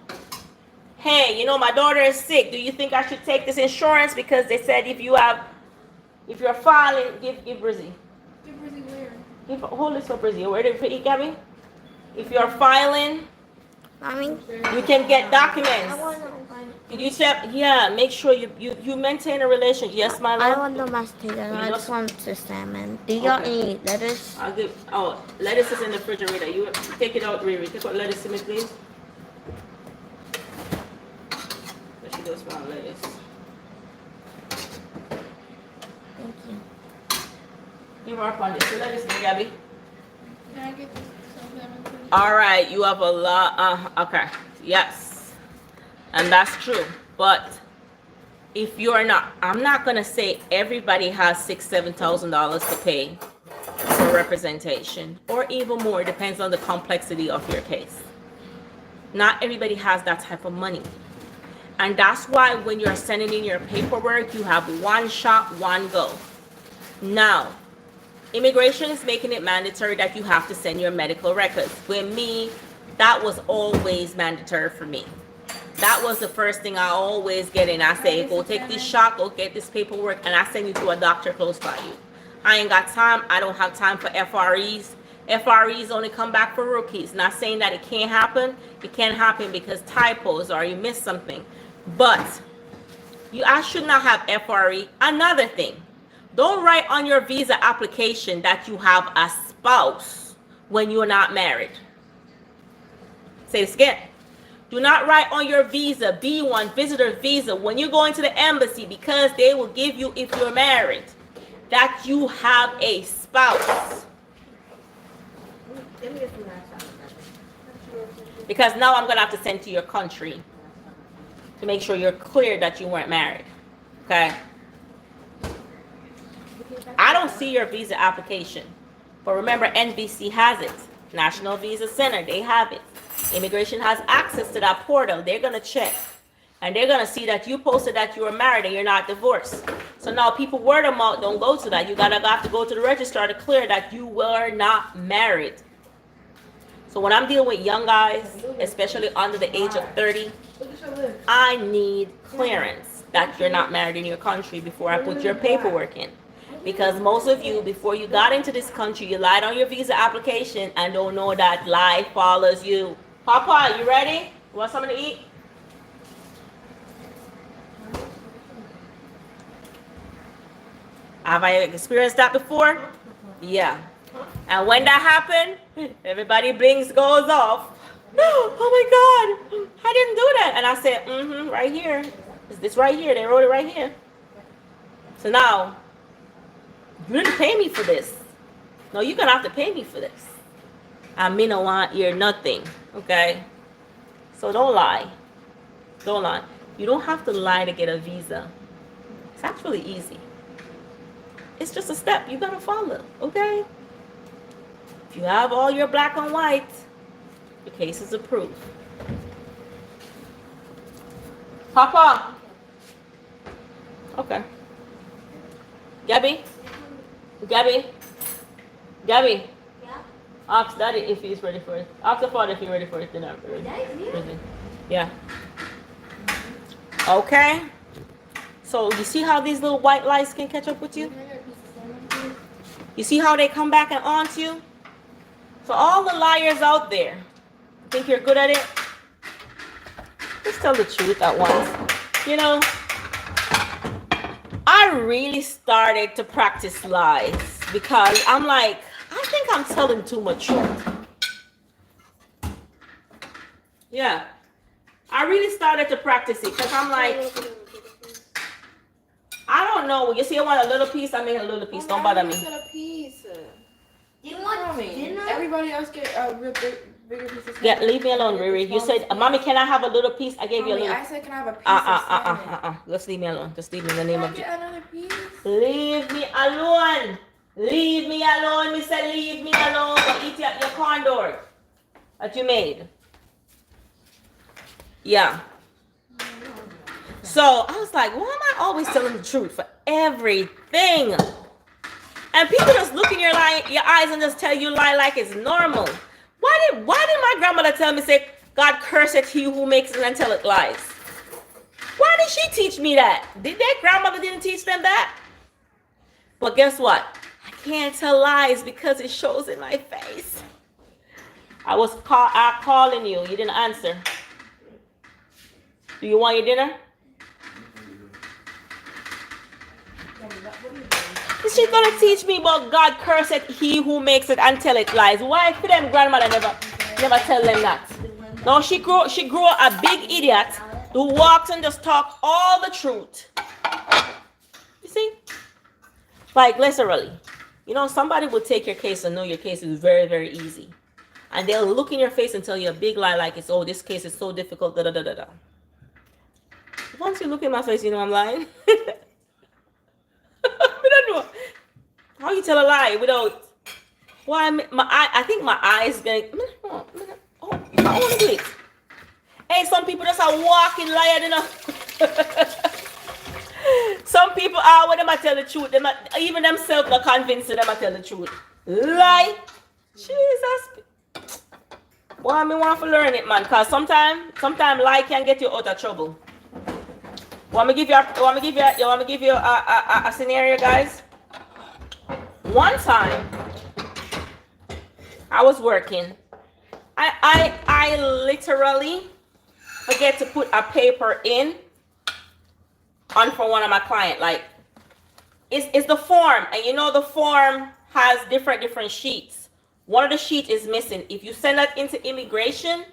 Hey, you know my daughter is sick. Do you think I should take this insurance because they said if you're filing, give Brizzy. Give Brizzy where? Hold this for Brizzy. Where did you get me? If you're filing, Mommy? you can get documents. You check, yeah, make sure you maintain a relationship. Yes, my I love? want the mashed potato. I just want the salmon. Do you got Okay. any lettuce? I'll give, oh, lettuce is in the refrigerator. You take it out, Riri. Take out lettuce to me, please. There she goes, my lettuce. Thank you. Give her up on this. So lettuce, Gabby. Can I get this salmon, please? All right, you have a lot. Okay, yes, and that's true. But if you're not, I'm not gonna say everybody has $6,000-7,000 to pay for representation, or even more. Depends on the complexity of your case. Not everybody has that type of money, and that's why when you're sending in your paperwork, you have one shot, one go. Now, immigration is making it mandatory that you have to send your medical records. With me, that was always mandatory for me. That was the first thing I always get in. I say, go take this shot, go get this paperwork, and I send you to a doctor close by you. I ain't got time. I don't have time for FREs. FREs only come back for rookies. Not saying that it can't happen. It can happen because typos or you missed something. But I should not have FRE. Another thing, don't write on your visa application that you have a spouse when you're not married. Say this again. Do not write on your visa, B1 visitor visa, when you're going to the embassy, because they will give you, if you're married, that you have a spouse. Because now I'm going to have to send to your country to make sure you're clear that you weren't married. Okay? I don't see your visa application. But remember, NVC has it. National Visa Center, they have it. Immigration has access to that portal. They're going to check. And they're going to see that you posted that you were married and you're not divorced. So now people word of mouth don't go to that. You have to go to the registrar to clear that you were not married. So when I'm dealing with young guys, especially under the age of 30, I need clearance that you're not married in your country before I put your paperwork in. Because most of you, before you got into this country, you lied on your visa application and don't know that lie follows you. Papa, you ready? You want something to eat? Have I experienced that before? Yeah. And when that happened, everybody blinks goes off. Oh my God, I didn't do that. And I said, right here. Is this right here? They wrote it right here. So now, you didn't pay me for this. No, you're going to have to pay me for this. I mean, I want hear nothing. Okay? So don't lie. Don't lie. You don't have to lie to get a visa. It's actually easy. It's just a step you got to follow. Okay? If you have all your black and white, your case is approved. Papa. Okay. Gabby. Gabby. Yeah? Ask Daddy if he's ready for it. Ask the father if he's ready for it. Dinner. Yeah. Okay. So you see how these little white lies can catch up with you? You see how they come back and haunt you? So all the liars out there, think you're good at it? Just tell the truth at once. You know, I really started to practice lies because I'm like, I think I'm telling too much truth. Yeah. I really started to practice it because I'm like, I don't know. You see, I want a little piece. I made a little piece. Don't bother me. A piece. You want dinner? Everybody else get a real bigger piece of salmon. Yeah, leave me alone, Riri. You said, Mommy, can I have a little piece? I gave you a little. I said, can I have a piece of salmon? Just leave me alone. Just leave me in the name Can I of get Jesus. another piece? Leave me alone. Leave me alone. Me say, leave me alone. Go eat your corn dog that you made. Yeah. So I was like, why am I always telling the truth for everything? And people just look in your eyes and just tell you lie like it's normal. Why did my grandmother tell me, say, God curse it he who makes it and tell it lies? Why did she teach me that? Did their grandmother didn't teach them that? But guess what? I can't tell lies because it shows in my face. I was calling you. You didn't answer. Do you want your dinner? She's gonna teach me about God curseth he who makes it and tell it lies. Why for them grandmother never tell them that? No, she grew a big idiot who walks and just talk all the truth. You see? Like literally. You know, somebody will take your case and know your case is very, very easy. And they'll look in your face and tell you a big lie like it's, oh, this case is so difficult, da da da da da. Once you look in my face, you know I'm lying. I don't know. How you tell a lie without... Why? I think my eyes going... Oh, I want to do it. Hey, some people just are walking liar, you know. Some people are when they tell the truth. Even themselves not convinced them to tell the truth. Lie. Jesus. Well, I want to learn it, man. Because sometimes lie can get you out of trouble. Want me give you a scenario, guys? One time, I was working. I literally forget to put a paper in on for one of my clients. Like, it's the form, and you know the form has different sheets. One of the sheets is missing. If you send that into immigration,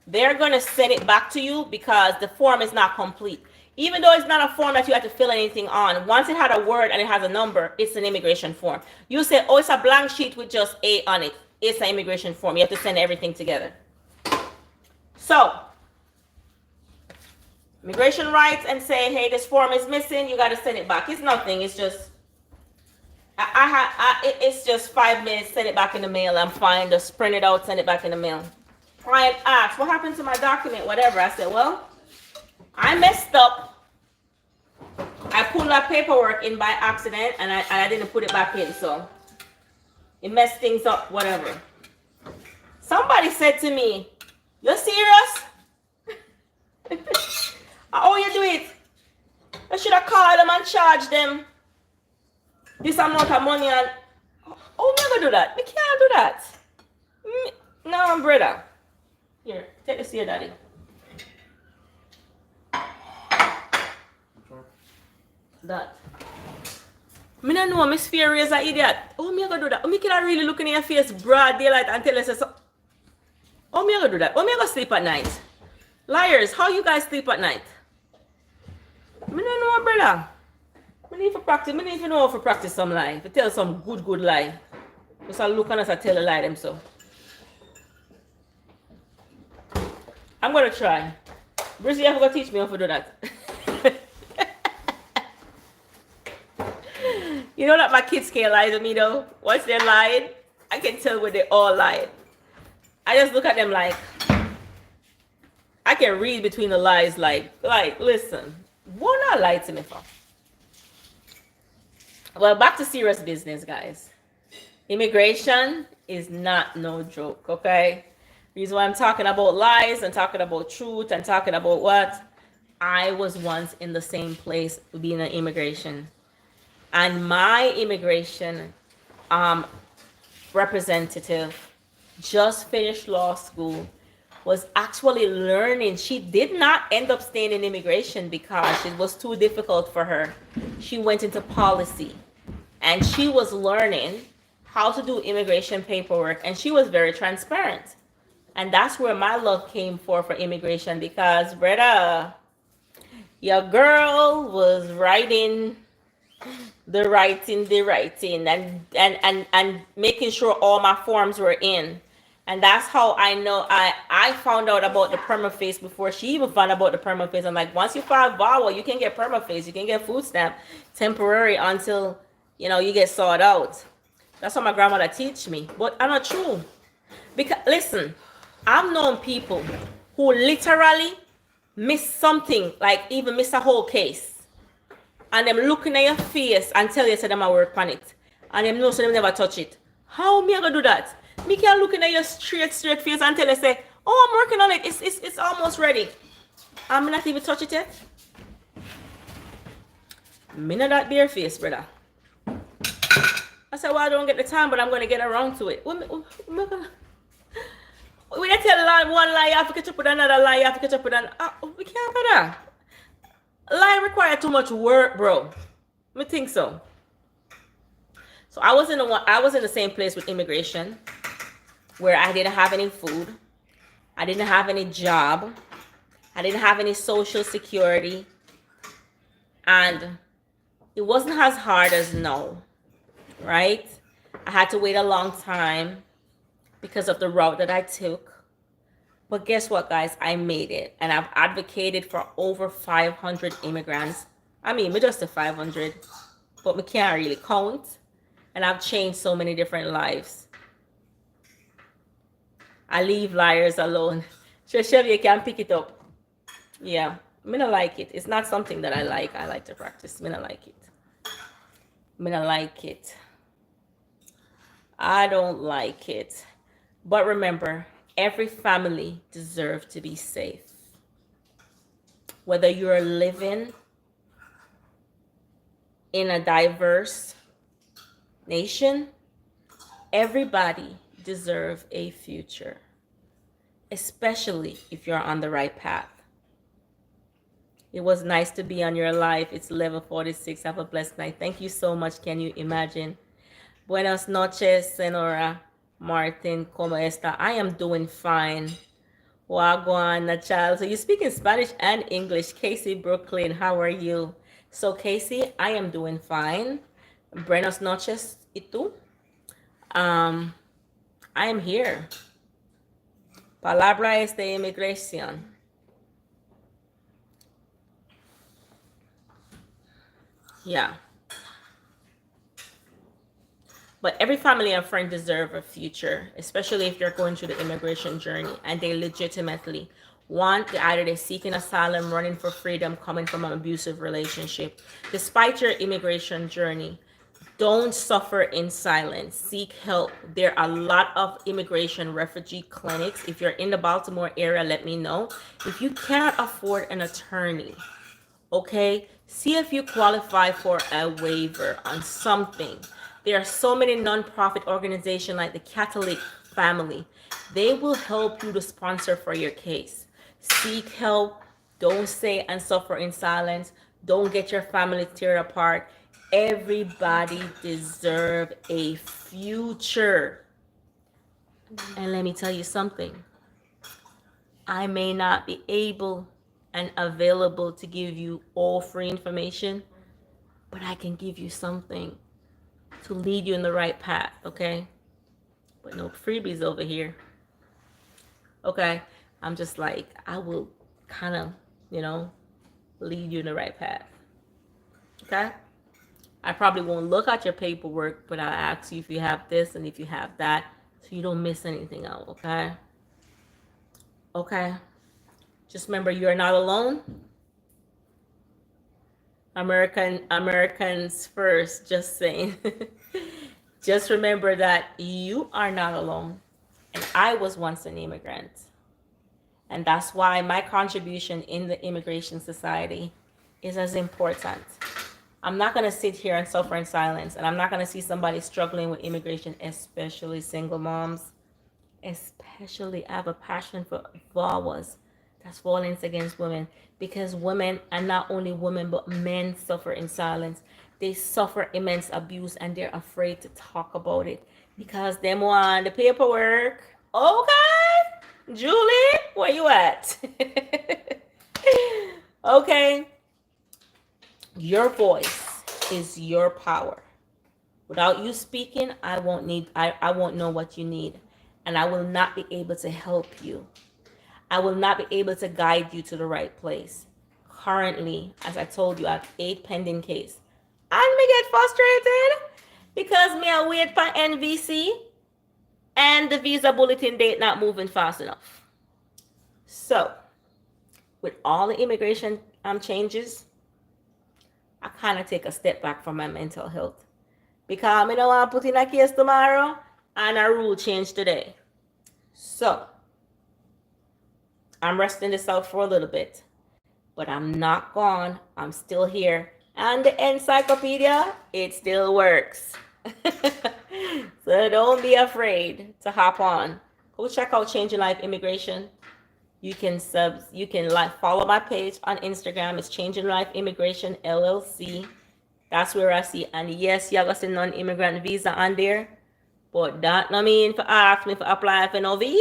they're gonna send it back to you because the form is not complete. Even though it's not a form that you have to fill anything on, once it had a word and it has a number, it's an immigration form. You say, oh, it's a blank sheet with just A on it. It's an immigration form. You have to send everything together. So, immigration writes and say, hey, this form is missing. You got to send it back. It's nothing. It's just, it's just 5 minutes. Send it back in the mail. I'm fine. Just print it out. Send it back in the mail. Client asks, what happened to my document? Whatever. I said, well, I messed up. I pulled that paperwork in by accident and I didn't put it back in, so it messed things up, whatever. Somebody said to me, you're serious? How you do it? I should have called them and charged them this amount of money and oh, I'm never do that. We can't do that. No, brother. Here, take this here, daddy. That. Me don't know, Miss Fear is an idiot. Oh, me gonna do that. Oh, me can really look in your face broad daylight and tell us so. Oh, me gonna do that. Oh, me gonna sleep at night. Liars, how you guys sleep at night? Me don't know, brother. Me need to practice. Me need to know how to practice some lie. To tell some good lie. Just a look on us and tell a lie them so. I'm gonna try. Brizzy, you have to teach me how to do that. You know that my kids can't lie to me though. Once they're lying, I can tell when they all lying. I just look at them like, I can read between the lies like, listen, why not lie to me for? Well, back to serious business, guys. Immigration is not no joke, okay? The reason why I'm talking about lies and talking about truth and talking about what? I was once in the same place being an immigration. And my immigration representative just finished law school, was actually learning. She did not end up staying in immigration because it was too difficult for her. She went into policy and she was learning how to do immigration paperwork, and she was very transparent. And that's where my love came for immigration, because brother, your girl was writing and making sure all my forms were in. And that's how I know I found out about the permaface before she even found out about the permaface. I'm like, once you file VAWA, you can get permaface, you can get food stamp temporary until you get sought out. That's what my grandmother teach me. But I'm not true. Because listen, I've known people who literally miss something, like even miss a whole case. And them looking at your face and tell you say them a work on it. And them know so them never touch it. How me I gonna do that? Me can looking at your straight face and tell you say, oh, I'm working on it. It's almost ready. I'm not even touch it yet. Me not that bare face, brother. I said, well, I don't get the time, but I'm gonna get around to it. We don't tell one lie, you have to catch up with another lie, you have to catch up with we can't do that. Lie require too much work, bro. I think so. So I was in the same place with immigration where I didn't have any food. I didn't have any job. I didn't have any social security. And it wasn't as hard as now, right? I had to wait a long time because of the route that I took. But guess what, guys? I made it. And I've advocated for over 500 immigrants. I mean, just a 500, but we can't really count. And I've changed so many different lives. I leave liars alone. Chef, you can pick it up. Yeah, I don't like it. It's not something that I like. I like to practice. I don't like it. I don't like it. I don't like it. But remember, every family deserves to be safe. Whether you're living in a diverse nation, everybody deserves a future, especially if you're on the right path. It was nice to be on your live. It's 11:46. Have a blessed night. Thank you so much. Can you imagine? Buenas noches, Senora Martin. ¿Cómo está? I am doing fine. Wagwan, Nachal. So you speak in Spanish and English. Casey Brooklyn, how are you? So Casey, I am doing fine. Buenas noches. ¿Y tú? I am here. Palabra es de inmigración. Yeah. But every family and friend deserve a future, especially if they're going through the immigration journey and they legitimately want either they're seeking asylum, running for freedom, coming from an abusive relationship. Despite your immigration journey, don't suffer in silence. Seek help. There are a lot of immigration refugee clinics. If you're in the Baltimore area, let me know. If you cannot afford an attorney, okay, see if you qualify for a waiver on something. There are so many nonprofit organizations like the Catholic Family. They will help you to sponsor for your case. Seek help. Don't stay and suffer in silence. Don't get your family tear apart. Everybody deserves a future. And let me tell you something. I may not be able and available to give you all free information, but I can give you something to lead you in the right path, okay? But no freebies over here. Okay? I'm just like, I will kind of, lead you in the right path. Okay? I probably won't look at your paperwork, but I'll ask you if you have this and if you have that, so you don't miss anything out, okay? Okay? Just remember, you're not alone. Americans first, just saying. Just remember that you are not alone. And I was once an immigrant. And that's why my contribution in the Immigration Society is as important. I'm not going to sit here and suffer in silence. And I'm not going to see somebody struggling with immigration, especially single moms. Especially, I have a passion for VAWAs. That's violence against women, because women, and not only women, but men suffer in silence. They suffer immense abuse and they're afraid to talk about it because they want the paperwork. Okay, Julie, where you at? Okay, your voice is your power. Without you speaking, I won't know what you need, and I will not be able to help you. I will not be able to guide you to the right place. Currently, as I told you, I have 8 pending cases. And me get frustrated because me I wait for NVC and the visa bulletin date not moving fast enough. So, with all the immigration changes, I kind of take a step back from my mental health. Because I don't want to put in a case tomorrow and a rule change today. So, I'm resting this out for a little bit, but I'm not gone. I'm still here. And the encyclopedia, it still works. So don't be afraid to hop on. Go check out Changing Life Immigration. You can follow my page on Instagram. It's Changing Life Immigration LLC. That's where I see. And yes, y'all got a non-immigrant visa on there. But that no mean for ask me for apply for no visa.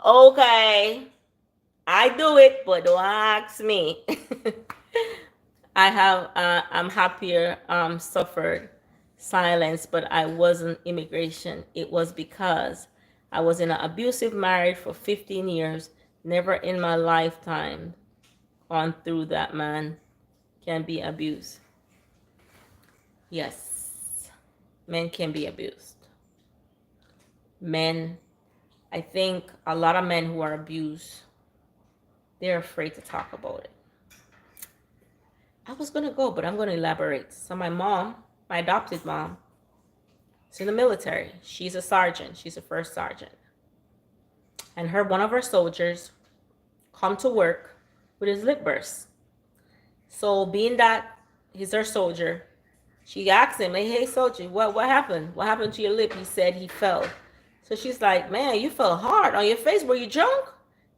Okay. I do it, but don't ask me. I'm happier, suffered silence, but I wasn't immigration. It was because I was in an abusive marriage for 15 years. Never in my lifetime gone through that man can be abused. Yes, men can be abused. Men, I think a lot of men who are abused, they're afraid to talk about it. I was going to go, but I'm going to elaborate. So my mom, my adopted mom, is in the military. She's a sergeant. She's a first sergeant. And one of her soldiers come to work with his lip burst. So being that he's her soldier, she asks him, hey, soldier, what happened? What happened to your lip? He said he fell. So she's like, man, you fell hard on your face. Were you drunk?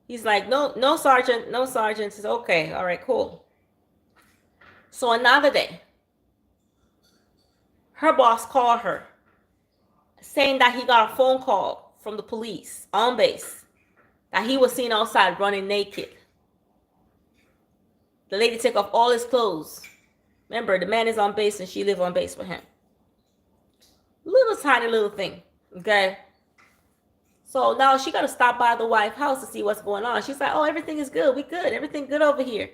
He's like, no, sergeant, no, sergeant. She says, okay, all right, cool. So another day, her boss called her saying that he got a phone call from the police on base that he was seen outside running naked. The lady took off all his clothes. Remember, the man is on base and she live on base with him. Little tiny little thing, okay? So now she got to stop by the wife's house to see what's going on. She's like, oh, everything is good. We good. Everything good over here.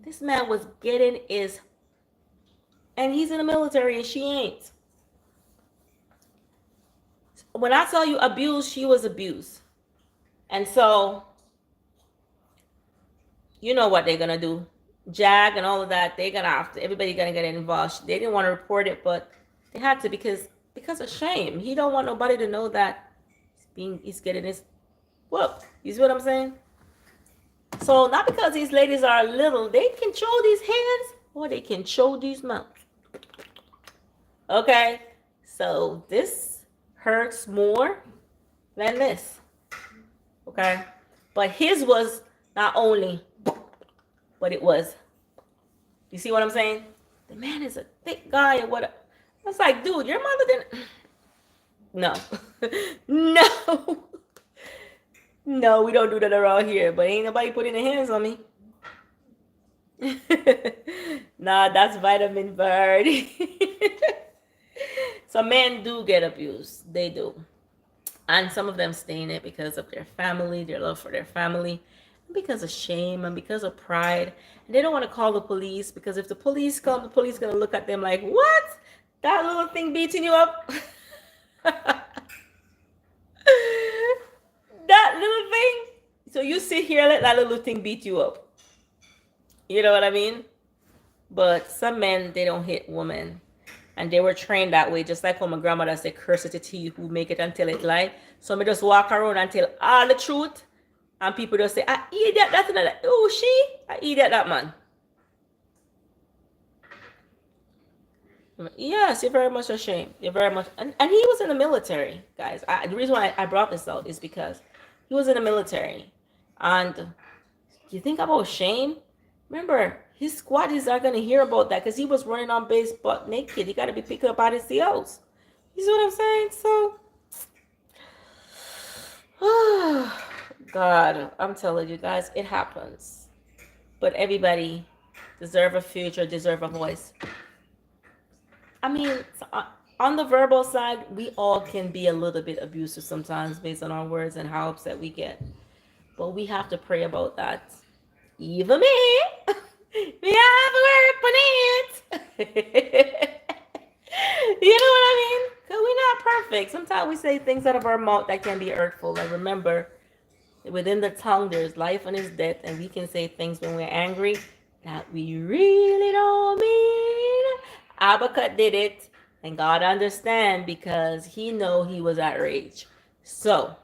This man was getting his, and he's in the military and she ain't. When I tell you abused, she was abused. And so, you know what they're going to do. JAG and all of that, they're going to have to, everybody going to get involved. They didn't want to report it, but they had to because of shame. He don't want nobody to know that he's getting his whoop. You see what I'm saying? So not because these ladies are little, they control these hands or they control these mouths. Okay, so this hurts more than this. Okay, but his was not only, but it was. You see what I'm saying? The man is a thick guy and what? I was like, dude, your mother didn't. No, no. No, we don't do that around here, but ain't nobody putting their hands on me. Nah, that's vitamin bird. So men do get abused. They do. And some of them stay in it because of their family, their love for their family, because of shame and because of pride. And they don't want to call the police because if the police come, the police going to look at them like, what? That little thing beating you up? That little thing. So you sit here, let that little thing beat you up. You know what I mean? But some men, they don't hit women. And they were trained that way. Just like when my grandmother said, curse it to you who make it and tell it lie. So I just walk around and tell all the truth. And people just say, I eat that. That's another. Oh, I eat that man. Yes, you're very much ashamed. You're very much. And he was in the military, guys. The reason why I brought this out is because he was in the military. And you think about shame? Remember, his squaddies are going to hear about that because he was running on base butt naked. He got to be picked up by the COs. You see what I'm saying? So, God, I'm telling you guys, it happens. But everybody deserve a future, deserve a voice. I mean, on the verbal side, we all can be a little bit abusive sometimes based on our words and how upset we get. But we have to pray about that. Even me, we have to work on it. You know what I mean? Because we're not perfect. Sometimes we say things out of our mouth that can be hurtful. And remember, within the tongue, there's life and there's death. And we can say things when we're angry that we really don't mean. Habakkuk did it. And God understand because he know he was outraged. So,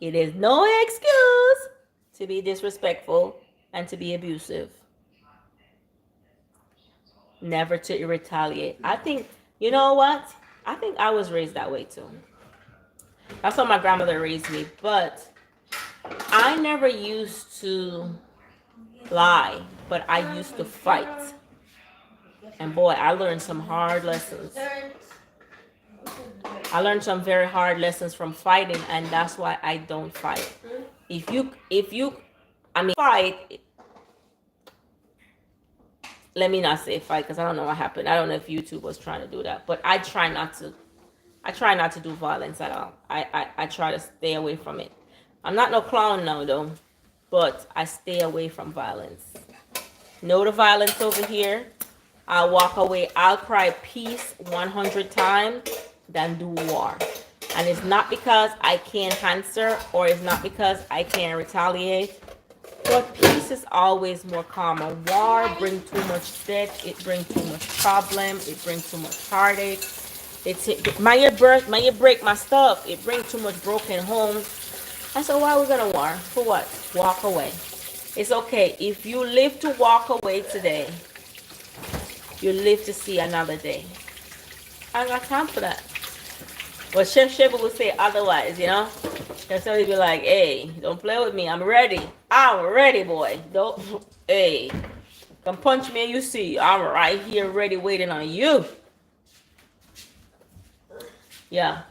it is no excuse to be disrespectful and to be abusive. Never to retaliate. I think, you know what? I think I was raised that way too. That's how my grandmother raised me. But I never used to lie, but I used to fight. And boy, I learned some hard lessons. I learned some very hard lessons from fighting, and that's why I don't fight. If you, I mean, fight. Let me not say fight because I don't know what happened. I don't know if YouTube was trying to do that, but I try not to. I try not to do violence at all. I try to stay away from it. I'm not no clown now though, but I stay away from violence. Know the violence over here. I'll walk away. I'll cry peace 100 times than do war. And it's not because I can't answer or it's not because I can't retaliate. But peace is always more calmer. War brings too much death. It brings too much problem. It brings too much heartache. May you break my stuff. It brings too much broken homes. I said, why are we gonna war? For what? Walk away. It's okay. If you live to walk away today, you live to see another day. I ain't got time for that. But Chef Sheba would say otherwise, you know? Chef Sheba would be like, hey, don't play with me. I'm ready. I'm ready, boy. Don't, hey, come punch me and you see. I'm right here ready waiting on you. Yeah.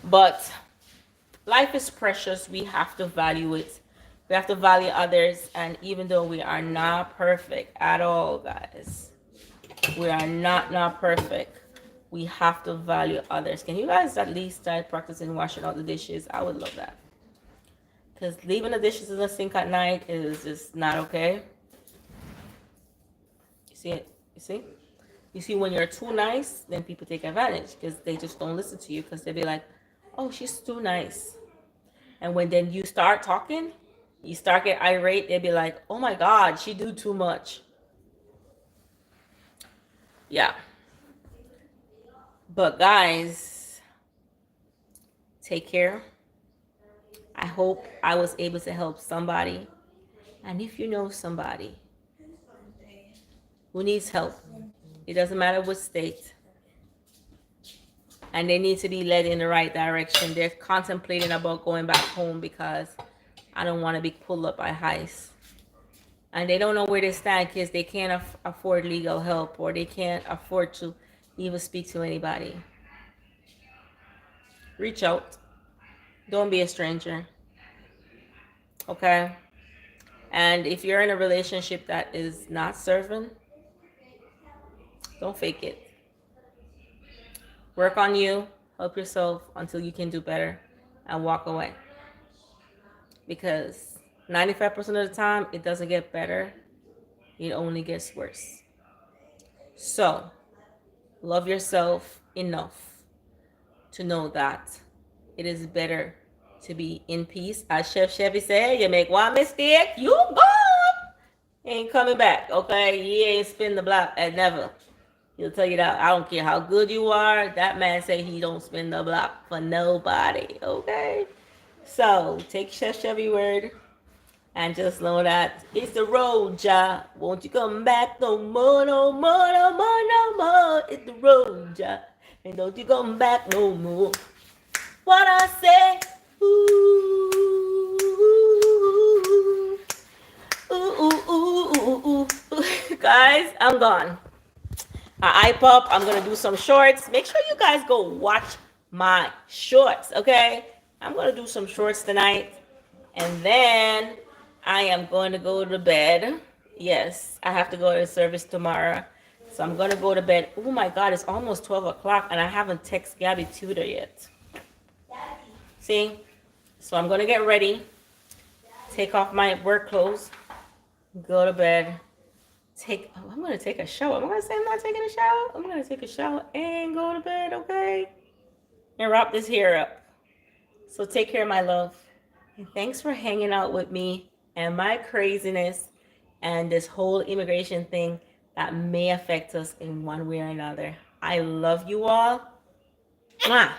But life is precious. We have to value it. We have to value others. And even though we are not perfect at all, guys, we are not perfect. We have to value others. Can you guys at least start practicing washing out the dishes? I would love that. Because leaving the dishes in the sink at night is just not okay. You see it? You see? You see, when you're too nice, then people take advantage because they just don't listen to you because they'll be like, oh, she's too nice. And when then you start talking, you start get irate, they'll be like, oh my God, she do too much. Yeah. But guys, take care. I hope I was able to help somebody. And if you know somebody who needs help, it doesn't matter what state, and they need to be led in the right direction. They're contemplating about going back home because I don't want to be pulled up by ICE. And they don't know where they stand because they can't afford legal help or they can't afford to even speak to anybody. Reach out. Don't be a stranger. Okay? And if you're in a relationship that is not serving, don't fake it. Work on you. Help yourself until you can do better and walk away. Because 95% of the time, it doesn't get better. It only gets worse. So, love yourself enough to know that it is better to be in peace. As Chef Chevy said, you make one mistake, you gone. Ain't coming back, okay? You ain't spin the block at never. He'll tell you that. I don't care how good you are. That man say he don't spin the block for nobody, okay? So, take Chef Chevy word and just know that it's the road, ja. Won't you come back no more, no more, no more, no more. It's the road, ja. And don't you come back no more. What I say, ooh, ooh, ooh, ooh, ooh, ooh. Guys, I'm gone. I pop. I'm gonna do some shorts. Make sure you guys go watch my shorts, okay? I'm gonna do some shorts tonight, and then I am going to go to bed. Yes, I have to go to service tomorrow, so I'm gonna go to bed. Oh my God, it's almost 12 o'clock, and I haven't texted Gabby Tudor yet. See? So I'm gonna get ready, take off my work clothes, go to bed. I'm gonna take a shower. I'm gonna say I'm not taking a shower. I'm gonna take a shower and go to bed, okay? And wrap this hair up. So take care, my love. And thanks for hanging out with me and my craziness and this whole immigration thing that may affect us in one way or another. I love you all. Mwah.